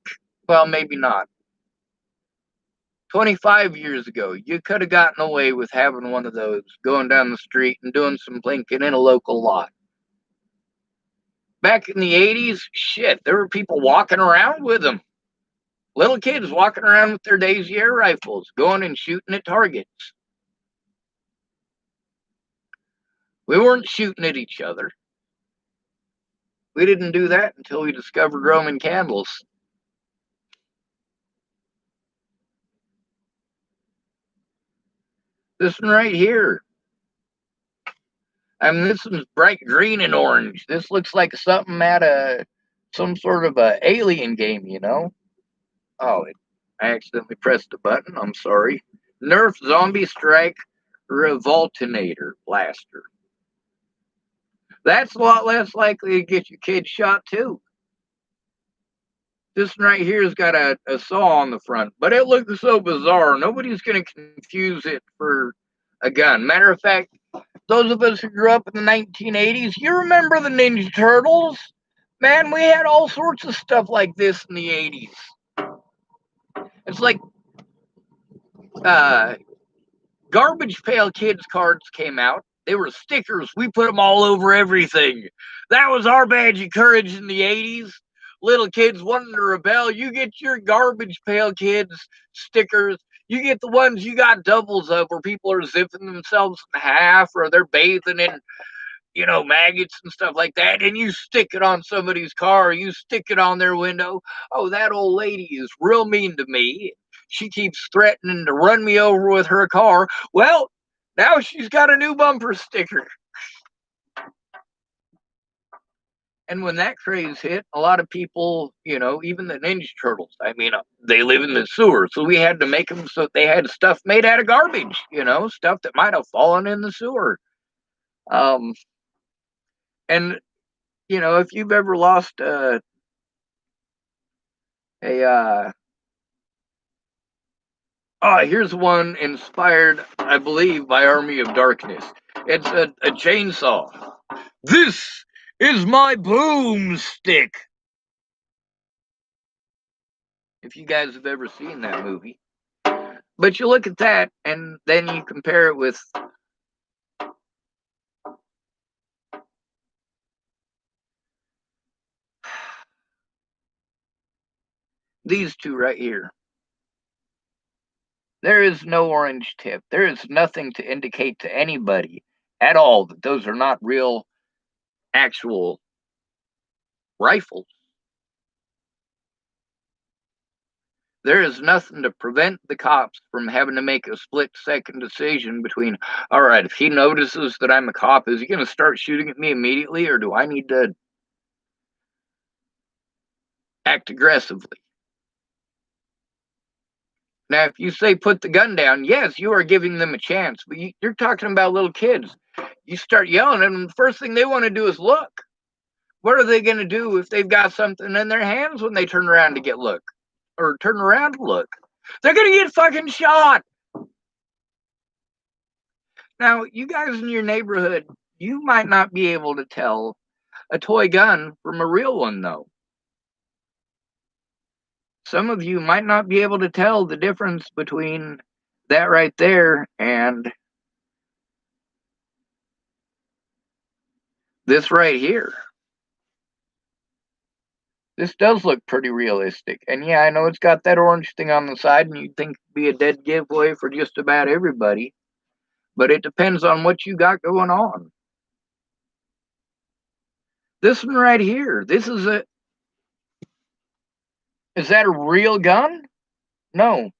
well, maybe not. 25 years ago, you could have gotten away with having one of those going down the street and doing some blinking in a local lot. Back in the 80s, shit, there were people walking around with them. Little kids walking around with their Daisy air rifles, going and shooting at targets. We weren't shooting at each other. We didn't do that until we discovered Roman candles. This one right here. I mean, this one's bright green and orange. This looks like something out of some sort of a alien game, you know? Oh, I accidentally pressed a button. I'm sorry. Nerf Zombie Strike Revoltinator Blaster. That's a lot less likely to get your kid shot, too. This one right here has got a saw on the front, but it looks so bizarre. Nobody's going to confuse it for a gun. Matter of fact, those of us who grew up in the 1980s, you remember the Ninja Turtles? Man, we had all sorts of stuff like this in the 80s. It's like Garbage Pail Kids cards came out. They were stickers. We put them all over everything. That was our badge of courage in the 80s. Little kids wanting to rebel. You get your Garbage Pail Kids stickers. You get the ones you got doubles of where people are zipping themselves in half or they're bathing in, you know, maggots and stuff like that, and you stick it on somebody's car, you stick it on their window. Oh, that old lady is real mean to me. She keeps threatening to run me over with her car. Well, now she's got a new bumper sticker. And when that craze hit, a lot of people, you know, even the Ninja Turtles, I mean, they live in the sewer, so we had to make them so they had stuff made out of garbage, you know, stuff that might have fallen in the sewer. Um, and you know, if you've ever lost a here's one inspired, I believe, by Army of Darkness. It's a chainsaw. This is my boomstick. If you guys have ever seen that movie. But you look at that and then you compare it with these two right here. There is no orange tip. There is nothing to indicate to anybody at all that those are not real, actual rifles. There is nothing to prevent the cops from having to make a split-second decision between, all right, if he notices that I'm a cop, is he going to start shooting at me immediately, or do I need to act aggressively? Now, if you say put the gun down, yes, you are giving them a chance, but you're talking about little kids. You start yelling at them, the first thing they want to do is look. What are they going to do if they've got something in their hands when they turn around to get look, or turn around to look? They're going to get fucking shot. Now, you guys in your neighborhood, you might not be able to tell a toy gun from a real one, though. Some of you might not be able to tell the difference between that right there and this right here. This does look pretty realistic. And yeah, I know it's got that orange thing on the side, and you'd think it'd be a dead giveaway for just about everybody. But it depends on what you got going on. This one right here, this is a... Is that a real gun? No.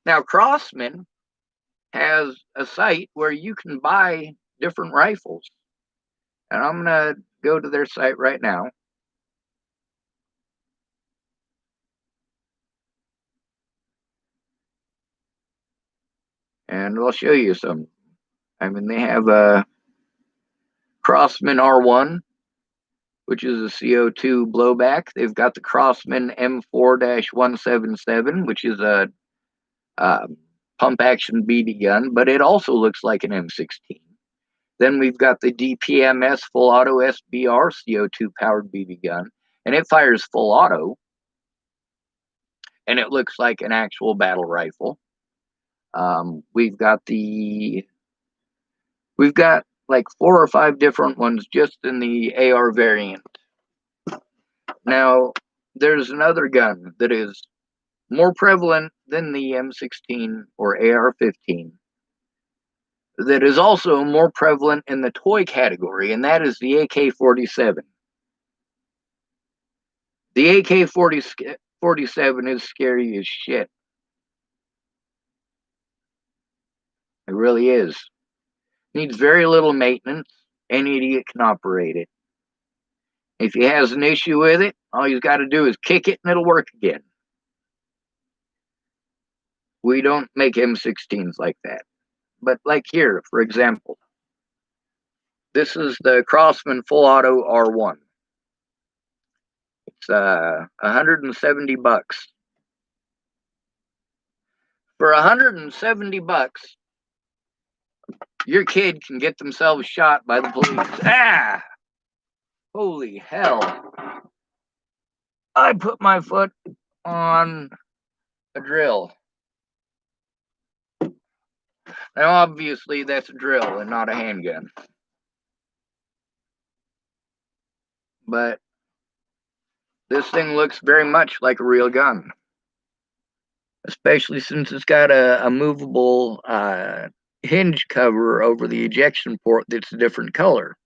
Now, Crossman has a site where you can buy different rifles. And I'm going to go to their site right now. And I'll show you some. I mean, they have a Crossman R1, which is a CO2 blowback. They've got the Crossman M4-177, which is a pump action BB gun, but it also looks like an M16. Then we've got the DPMS full auto SBR CO2 powered BB gun, and it fires full auto, and it looks like an actual battle rifle. We've got like 4 or 5 different ones just in the AR variant. Now, there's another gun that is more prevalent than the M16 or AR-15 that is also more prevalent in the toy category, and that is the AK-47. The AK-47 is scary as shit. It really is. Needs very little maintenance. Any idiot can operate it. If he has an issue with it, all he's got to do is kick it and it'll work again. We don't make M16s like that. But like here, for example, this is the Crossman Full Auto R1. It's $170. For $170, your kid can get themselves shot by the police. Ah! Holy hell. I put my foot on a drill. Now, obviously, that's a drill and not a handgun. But this thing looks very much like a real gun. Especially since it's got a movable hinge cover over the ejection port that's a different color.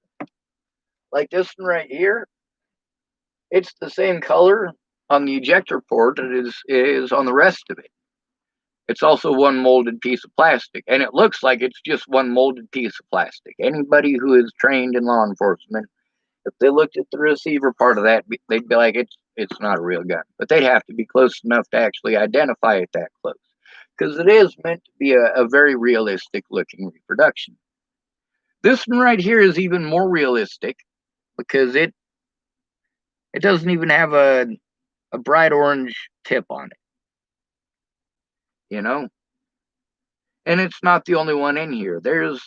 Like this one right here, it's the same color on the ejector port as it is on the rest of it. It's also one molded piece of plastic, and it looks like it's just one molded piece of plastic. Anybody who is trained in law enforcement, if they looked at the receiver part of that, they'd be like, it's not a real gun. But they'd have to be close enough to actually identify it that close, because it is meant to be a very realistic looking reproduction. This one right here is even more realistic because it doesn't even have a bright orange tip on it, you know? And it's not the only one in here. Here's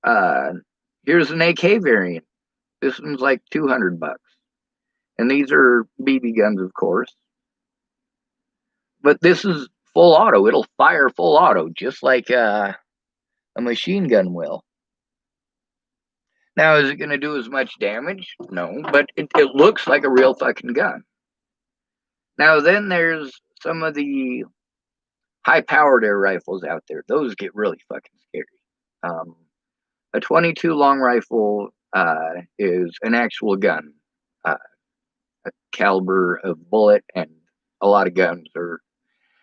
an AK variant. This one's like $200. And these are BB guns, of course. But this is full auto. It'll fire full auto, just like a machine gun will. Now, is it going to do as much damage? No, but it looks like a real fucking gun. Now, then there's some of the high-powered air rifles out there. Those get really fucking scary. A 22 long rifle is an actual gun, a caliber of bullet, and a lot of guns are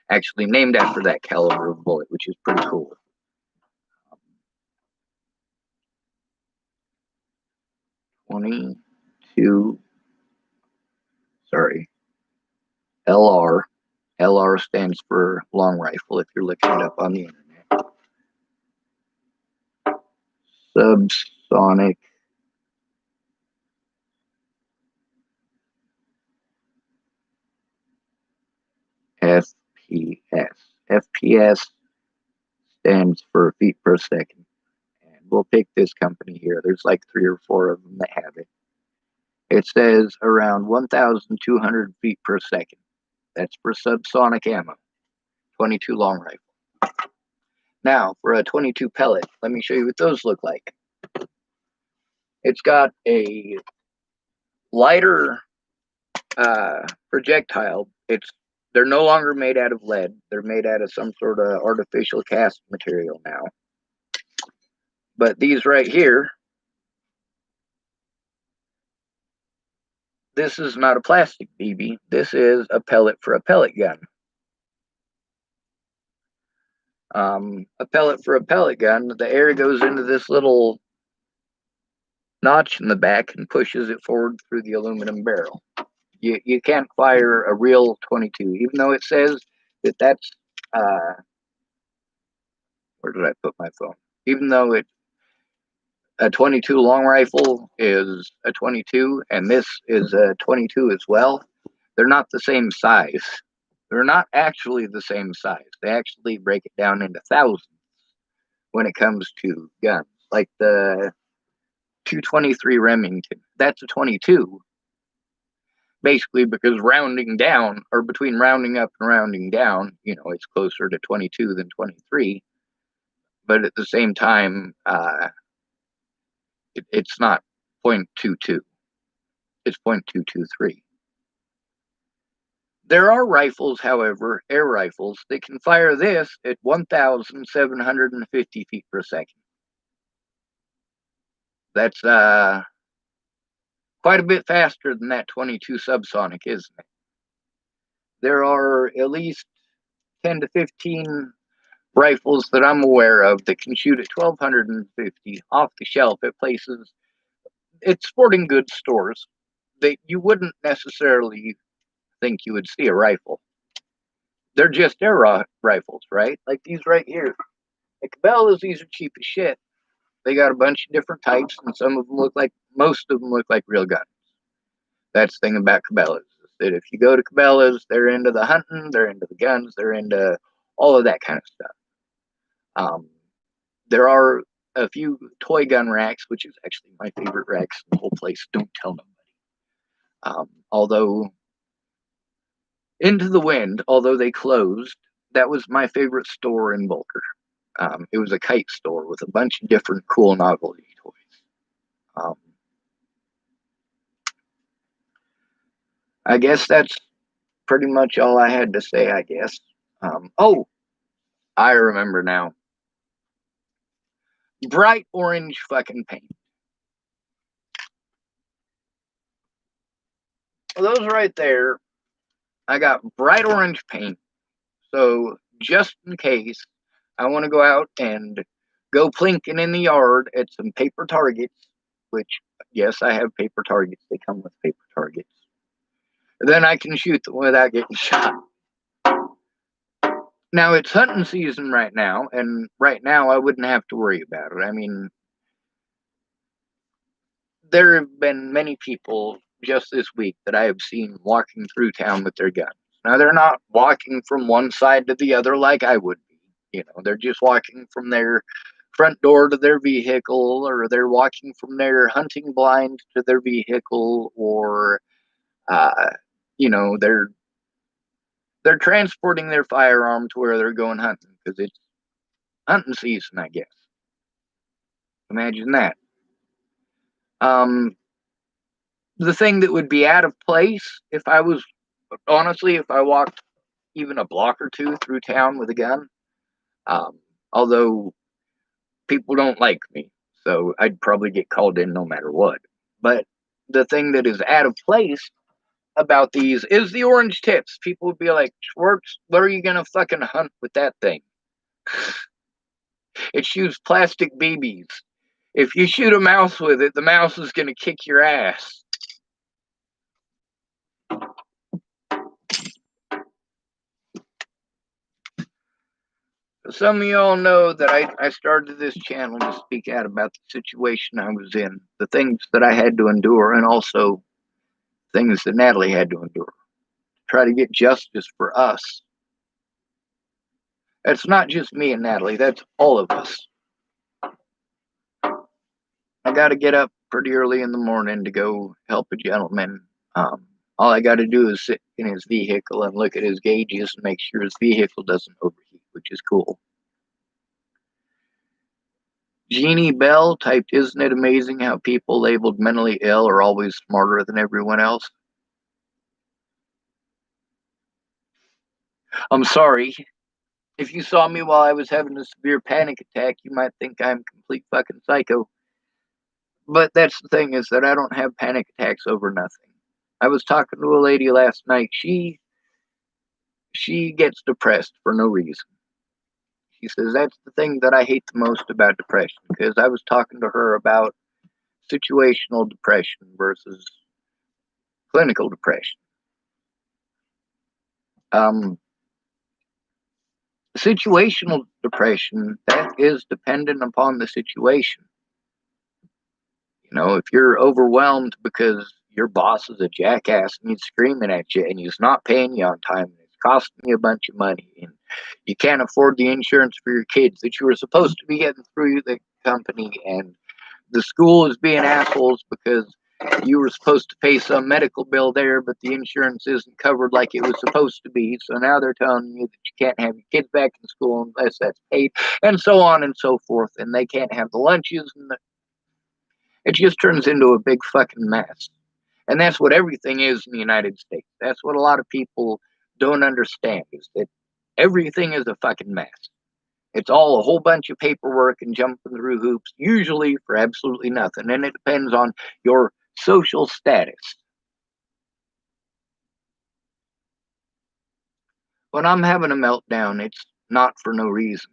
actually named after that caliber of bullet, which is pretty cool. LR. LR stands for long rifle if you're looking it up on the internet. Subsonic FPS. FPS stands for feet per second. And we'll pick this company here. There's like 3 or 4 of them that have it. It says around 1,200 feet per second. That's for subsonic ammo. 22 long rifle. Now, for a 22 pellet, let me show you what those look like. It's got a lighter projectile. They're no longer made out of lead. They're made out of some sort of artificial cast material now. But these right here, this is not a plastic BB. This is a pellet for a pellet gun. A pellet for a pellet gun, the air goes into this little notch in the back and pushes it forward through the aluminum barrel. You can't fire a real 22, even though it says that that's, where did I put my phone? Even though a 22 long rifle is a 22, and this is a 22 as well, they're not the same size. They're not actually the same size. They actually break it down into thousands when it comes to guns. Like the 223 Remington, that's a 22, basically, because rounding down, or between rounding up and rounding down, it's closer to 22 than 23. But at the same time, it's not .22. It's .223. There are rifles, however, air rifles, that can fire this at 1,750 feet per second. That's quite a bit faster than that 22 subsonic, isn't it? There are at least 10 to 15 rifles that I'm aware of that can shoot at 1,250 off the shelf at places, at sporting goods stores, that you wouldn't necessarily think you would see a rifle. They're just air rifles, right? Like these right here. At Cabela's, these are cheap as shit. They got a bunch of different types, and most of them look like real guns. That's the thing about Cabela's, is that if you go to Cabela's, they're into the hunting, they're into the guns, they're into all of that kind of stuff. There are a few toy gun racks, which is actually my favorite racks in the whole place. Don't tell nobody. Although Into the Wind, although they closed, that was my favorite store in Bulker. It was a kite store with a bunch of different cool novelty toys. I guess that's pretty much all I had to say, I guess. Oh, I remember now. Bright orange fucking paint. Well, those right there, I got bright orange paint. So just in case I want to go out and go plinking in the yard at some paper targets, which, yes, I have paper targets. They come with paper targets. Then I can shoot them without getting shot. Now, it's hunting season right now, and right now I wouldn't have to worry about it. I mean, there have been many people just this week that I have seen walking through town with their guns. Now, they're not walking from one side to the other like I would be. They're just walking from their front door to their vehicle, or they're walking from their hunting blind to their vehicle, or, they're transporting their firearm to where they're going hunting, because it's hunting season, I guess. Imagine that. The thing that would be out of place if I walked even a block or two through town with a gun, although people don't like me, so I'd probably get called in no matter what. But the thing that is out of place about these is the orange tips. People would be like, Schwartz, what are you going to fucking hunt with that thing? It shoots plastic BBs. If you shoot a mouse with it, the mouse is going to kick your ass. Some of y'all know that I started this channel to speak out about the situation I was in, the things that I had to endure, and also things that Natalie had to endure. Try to get justice for us. It's not just me and Natalie, that's all of us. I got to get up pretty early in the morning to go help a gentleman. All I got to do is sit in his vehicle and look at his gauges and make sure his vehicle doesn't overheat, which is cool. Jeannie Bell typed, "Isn't it amazing how people labeled mentally ill are always smarter than everyone else?" I'm sorry. If you saw me while I was having a severe panic attack, you might think I'm a complete fucking psycho. But that's the thing, is that I don't have panic attacks over nothing. I was talking to a lady last night. She gets depressed for no reason. She says that's the thing that I hate the most about depression, because I was talking to her about situational depression versus clinical depression. Situational depression, that is dependent upon the situation. If you're overwhelmed because your boss is a jackass and he's screaming at you and he's not paying you on time and his costing you a bunch of money, and you can't afford the insurance for your kids that you were supposed to be getting through the company, and the school is being assholes because you were supposed to pay some medical bill there, but the insurance isn't covered like it was supposed to be. So now they're telling you that you can't have your kids back in school unless that's paid, and so on and so forth. And they can't have the lunches, and it just turns into a big fucking mess. And that's what everything is in the United States. That's what a lot of people don't understand, is that everything is a fucking mess. It's all a whole bunch of paperwork and jumping through hoops, usually for absolutely nothing. And it depends on your social status. When I'm having a meltdown, it's not for no reason.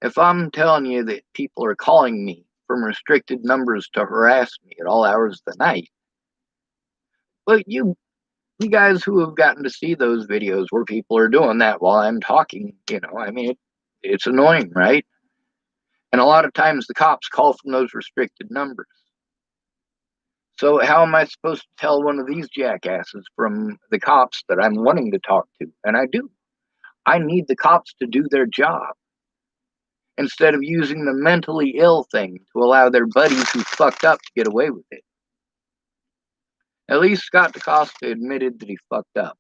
If I'm telling you that people are calling me from restricted numbers to harass me at all hours of the night, well, you guys who have gotten to see those videos where people are doing that while I'm talking, I mean, it's annoying, right? And a lot of times the cops call from those restricted numbers. So how am I supposed to tell one of these jackasses from the cops that I'm wanting to talk to? And I do. I need the cops to do their job instead of using the mentally ill thing to allow their buddies who fucked up to get away with it. At least Scott DaCosta admitted that he fucked up.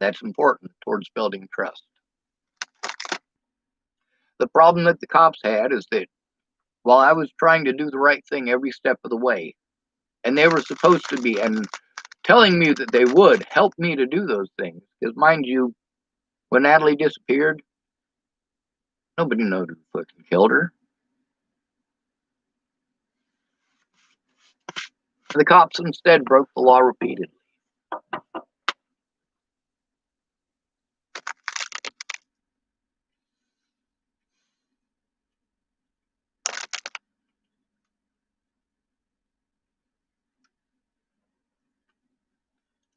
That's important towards building trust. The problem that the cops had is that while I was trying to do the right thing every step of the way, and they were supposed to be, and telling me that they would help me to do those things, because mind you, when Natalie disappeared, nobody knew who fucking killed her. The cops instead broke the law repeatedly.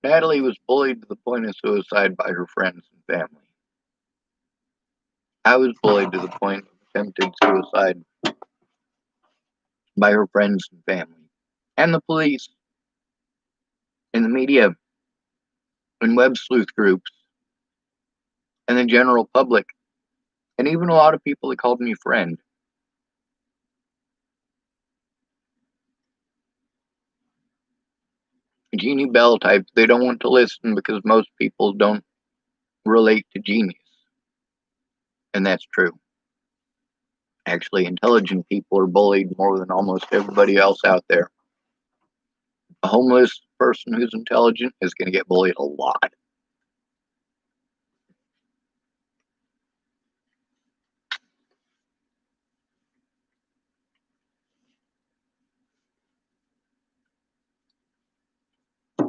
Natalie was bullied to the point of suicide by her friends and family. I was bullied to the point of attempted suicide by her friends and family, and the police, and the media, and web sleuth groups, and the general public, and even a lot of people that called me friend. Jeannie Bell types, they don't want to listen because most people don't relate to genius. And that's true. Actually, intelligent people are bullied more than almost everybody else out there. A homeless person who's intelligent is going to get bullied a lot.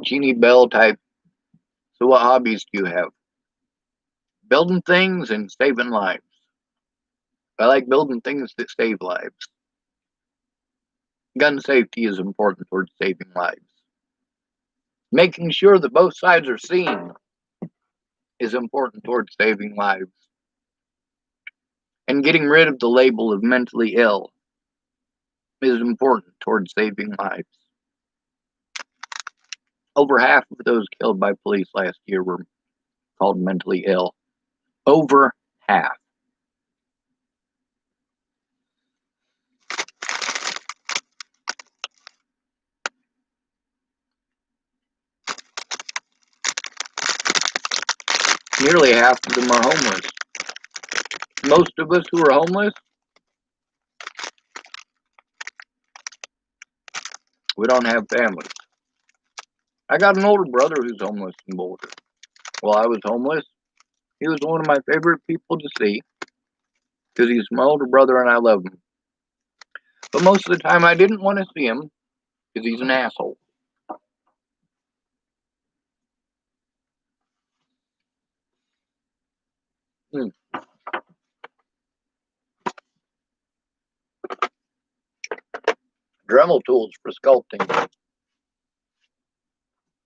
Jeannie Bell type, so what hobbies do you have? Building things and saving lives. I like building things that save lives. Gun safety is important towards saving lives. Making sure that both sides are seen is important towards saving lives. And getting rid of the label of mentally ill is important towards saving lives. Over half of those killed by police last year were called mentally ill. Over half. Nearly half of them are homeless. Most of us who are homeless, we don't have families. I got an older brother who's homeless in Boulder. While I was homeless, he was one of my favorite people to see because he's my older brother and I love him. But most of the time, I didn't want to see him because he's an asshole. Dremel tools for sculpting.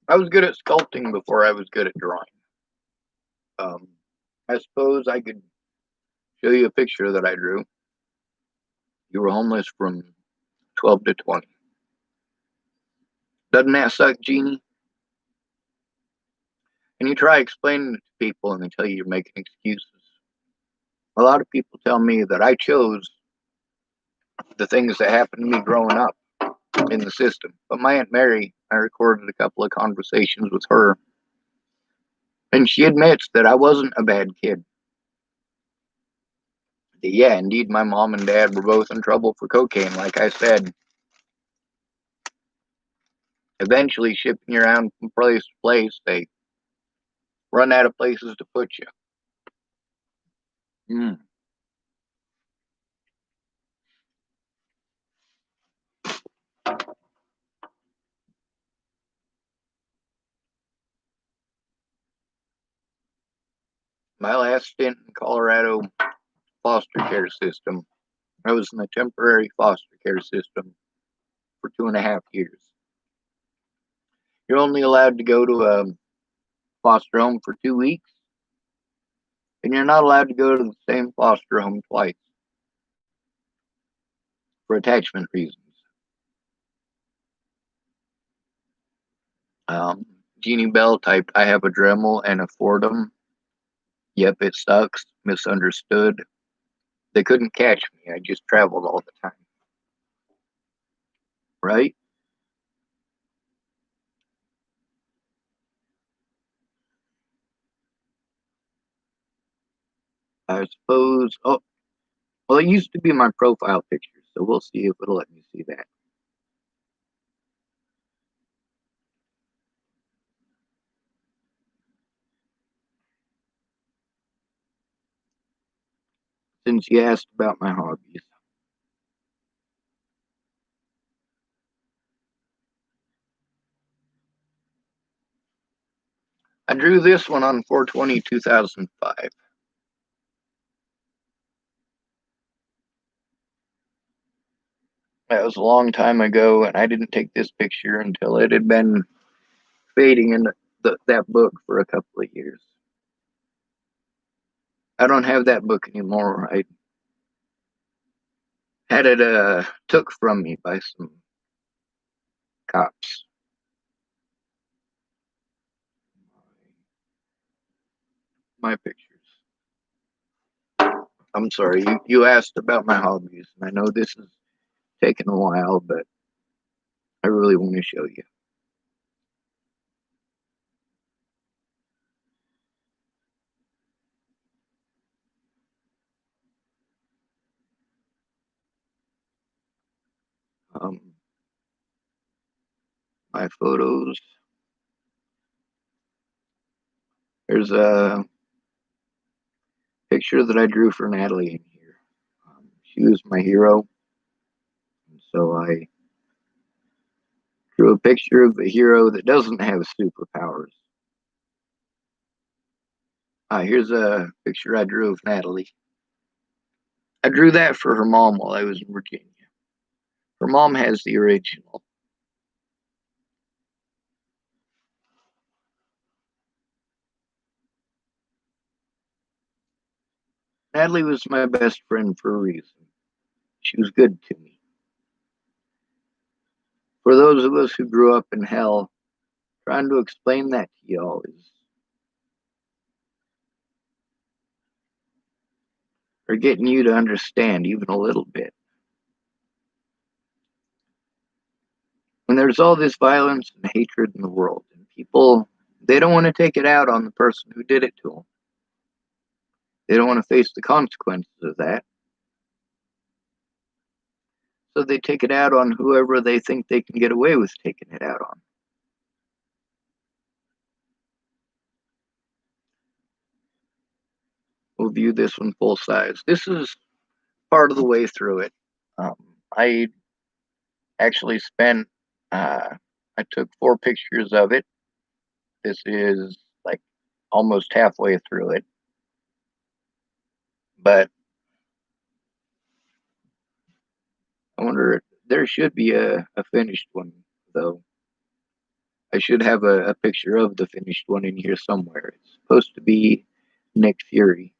I was good at sculpting before I was good at drawing. I suppose I could show you a picture that I drew. You were homeless from 12 to 20. Doesn't that suck, Jeannie? And you try explaining it to people and they tell you you're making excuses. A lot of people tell me that I chose the things that happened to me growing up in the system. But my Aunt Mary, I recorded a couple of conversations with her, and she admits that I wasn't a bad kid. Yeah, indeed, my mom and dad were both in trouble for cocaine, like I said. Eventually, shipping you around from place to place, they run out of places to put you. Mm. My last stint in Colorado foster care system, I was in a temporary foster care system for 2.5 years. You're only allowed to go to a foster home for 2 weeks, and you're not allowed to go to the same foster home twice for attachment reasons. Jeannie Bell typed, I have a Dremel and a Fordham. Yep, it sucks. Misunderstood. They couldn't catch me. I just traveled all the time. Right? I suppose. Oh, well, it used to be my profile picture, so we'll see if it'll let me see that. Since you asked about my hobbies, I drew this one on 4/20/2005. That was a long time ago, and I didn't take this picture until it had been fading in that book for a couple of years. I don't have that book anymore. I had it took from me by some cops. My pictures. I'm sorry, you asked about my hobbies, and I know this is taking a while, but I really want to show you. Um, my photos. There's a picture that I drew for Natalie in here. She was my hero, and so I drew a picture of a hero that doesn't have superpowers. Here's a picture I drew of Natalie. I drew that for her mom while I was in Virginia. Her mom has the original. Natalie was my best friend for a reason. She was good to me. For those of us who grew up in hell, trying to explain that to y'all is, or getting you to understand even a little bit. When there's all this violence and hatred in the world, and people, they don't want to take it out on the person who did it to them. They don't want to face the consequences of that. So they take it out on whoever they think they can get away with taking it out on. We'll view this one full size. This is part of the way through it. Um, I actually spent, I took 4 pictures of it. This is like almost halfway through it. But I wonder, there should be a finished one, though. I should have a picture of the finished one in here somewhere. It's supposed to be Nick Fury.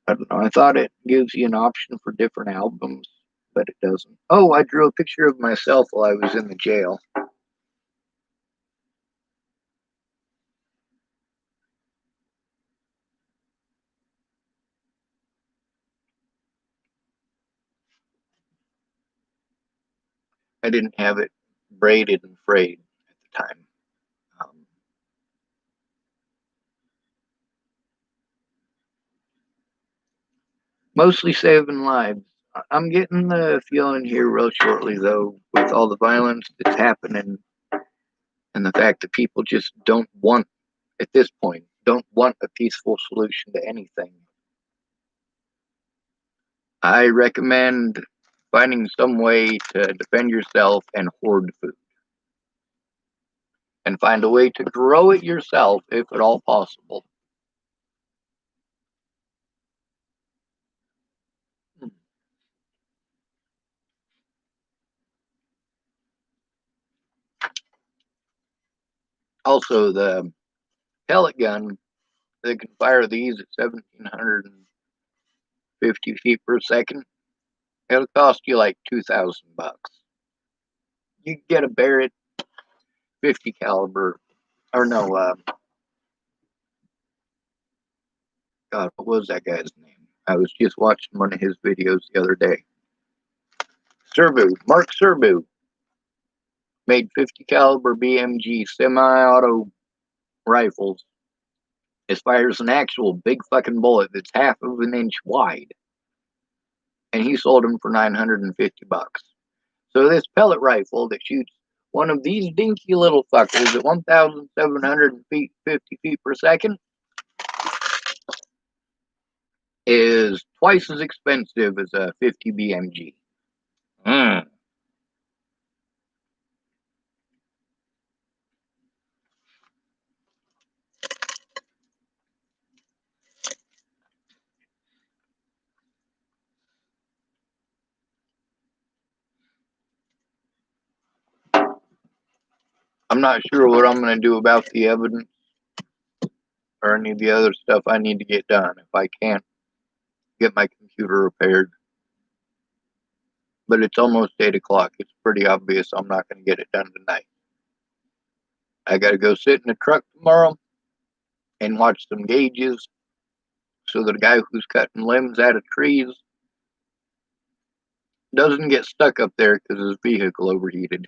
I don't know. I thought it gives you an option for different albums, but it doesn't. Oh, I drew a picture of myself while I was in the jail. I didn't have it braided and frayed at the time. Um, Mostly saving lives. I'm getting the feeling here real shortly, though, with all the violence that's happening and the fact that people just don't want, at this point, don't want a peaceful solution to anything. I recommend finding some way to defend yourself and hoard food. And find a way to grow it yourself if at all possible. Also, the pellet gun, they can fire these at 1,750 feet per second. It'll cost you like $2,000. You can get a Barrett 50 caliber, or no, God, what was that guy's name? I was just watching one of his videos the other day. Mark Serbu made 50 caliber BMG semi-auto rifles. It fires an actual big fucking bullet that's half of an inch wide, and he sold them for $950. So this pellet rifle that shoots one of these dinky little fuckers at 1,750 feet per second is twice as expensive as a 50 BMG. Mm. I'm not sure what I'm going to do about the evidence or any of the other stuff I need to get done if I can't get my computer repaired. But it's almost 8 o'clock. It's pretty obvious I'm not going to get it done tonight. I got to go sit in the truck tomorrow and watch some gauges so that a guy who's cutting limbs out of trees doesn't get stuck up there because his vehicle overheated.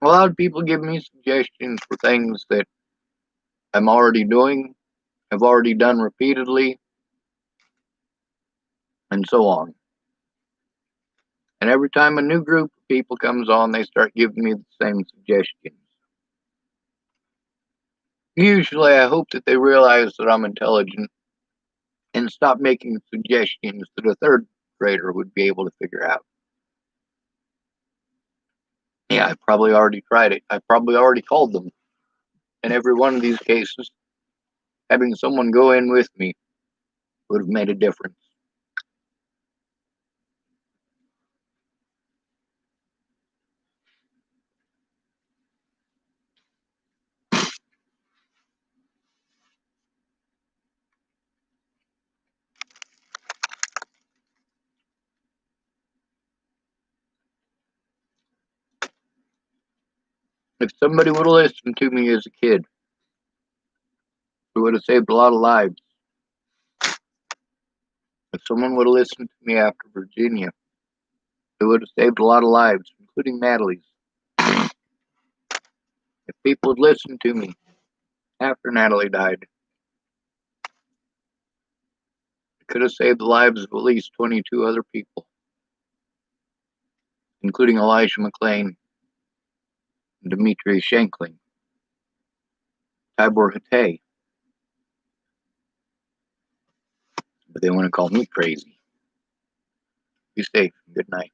A lot of people give me suggestions for things that I'm already doing, have already done repeatedly, and so on. And every time a new group of people comes on, they start giving me the same suggestions. Usually, I hope that they realize that I'm intelligent and stop making suggestions that a third grader would be able to figure out. Yeah, I probably already tried it. I probably already called them. In every one of these cases, having someone go in with me would have made a difference. If somebody would have listened to me as a kid, it would have saved a lot of lives. If someone would have listened to me after Virginia, it would have saved a lot of lives, including Natalie's. If people had listened to me after Natalie died, it could have saved the lives of at least 22 other people, including Elijah McClain, Dmitry Shankling, Tibor Hatay, but they want to call me crazy. Be safe. Good night.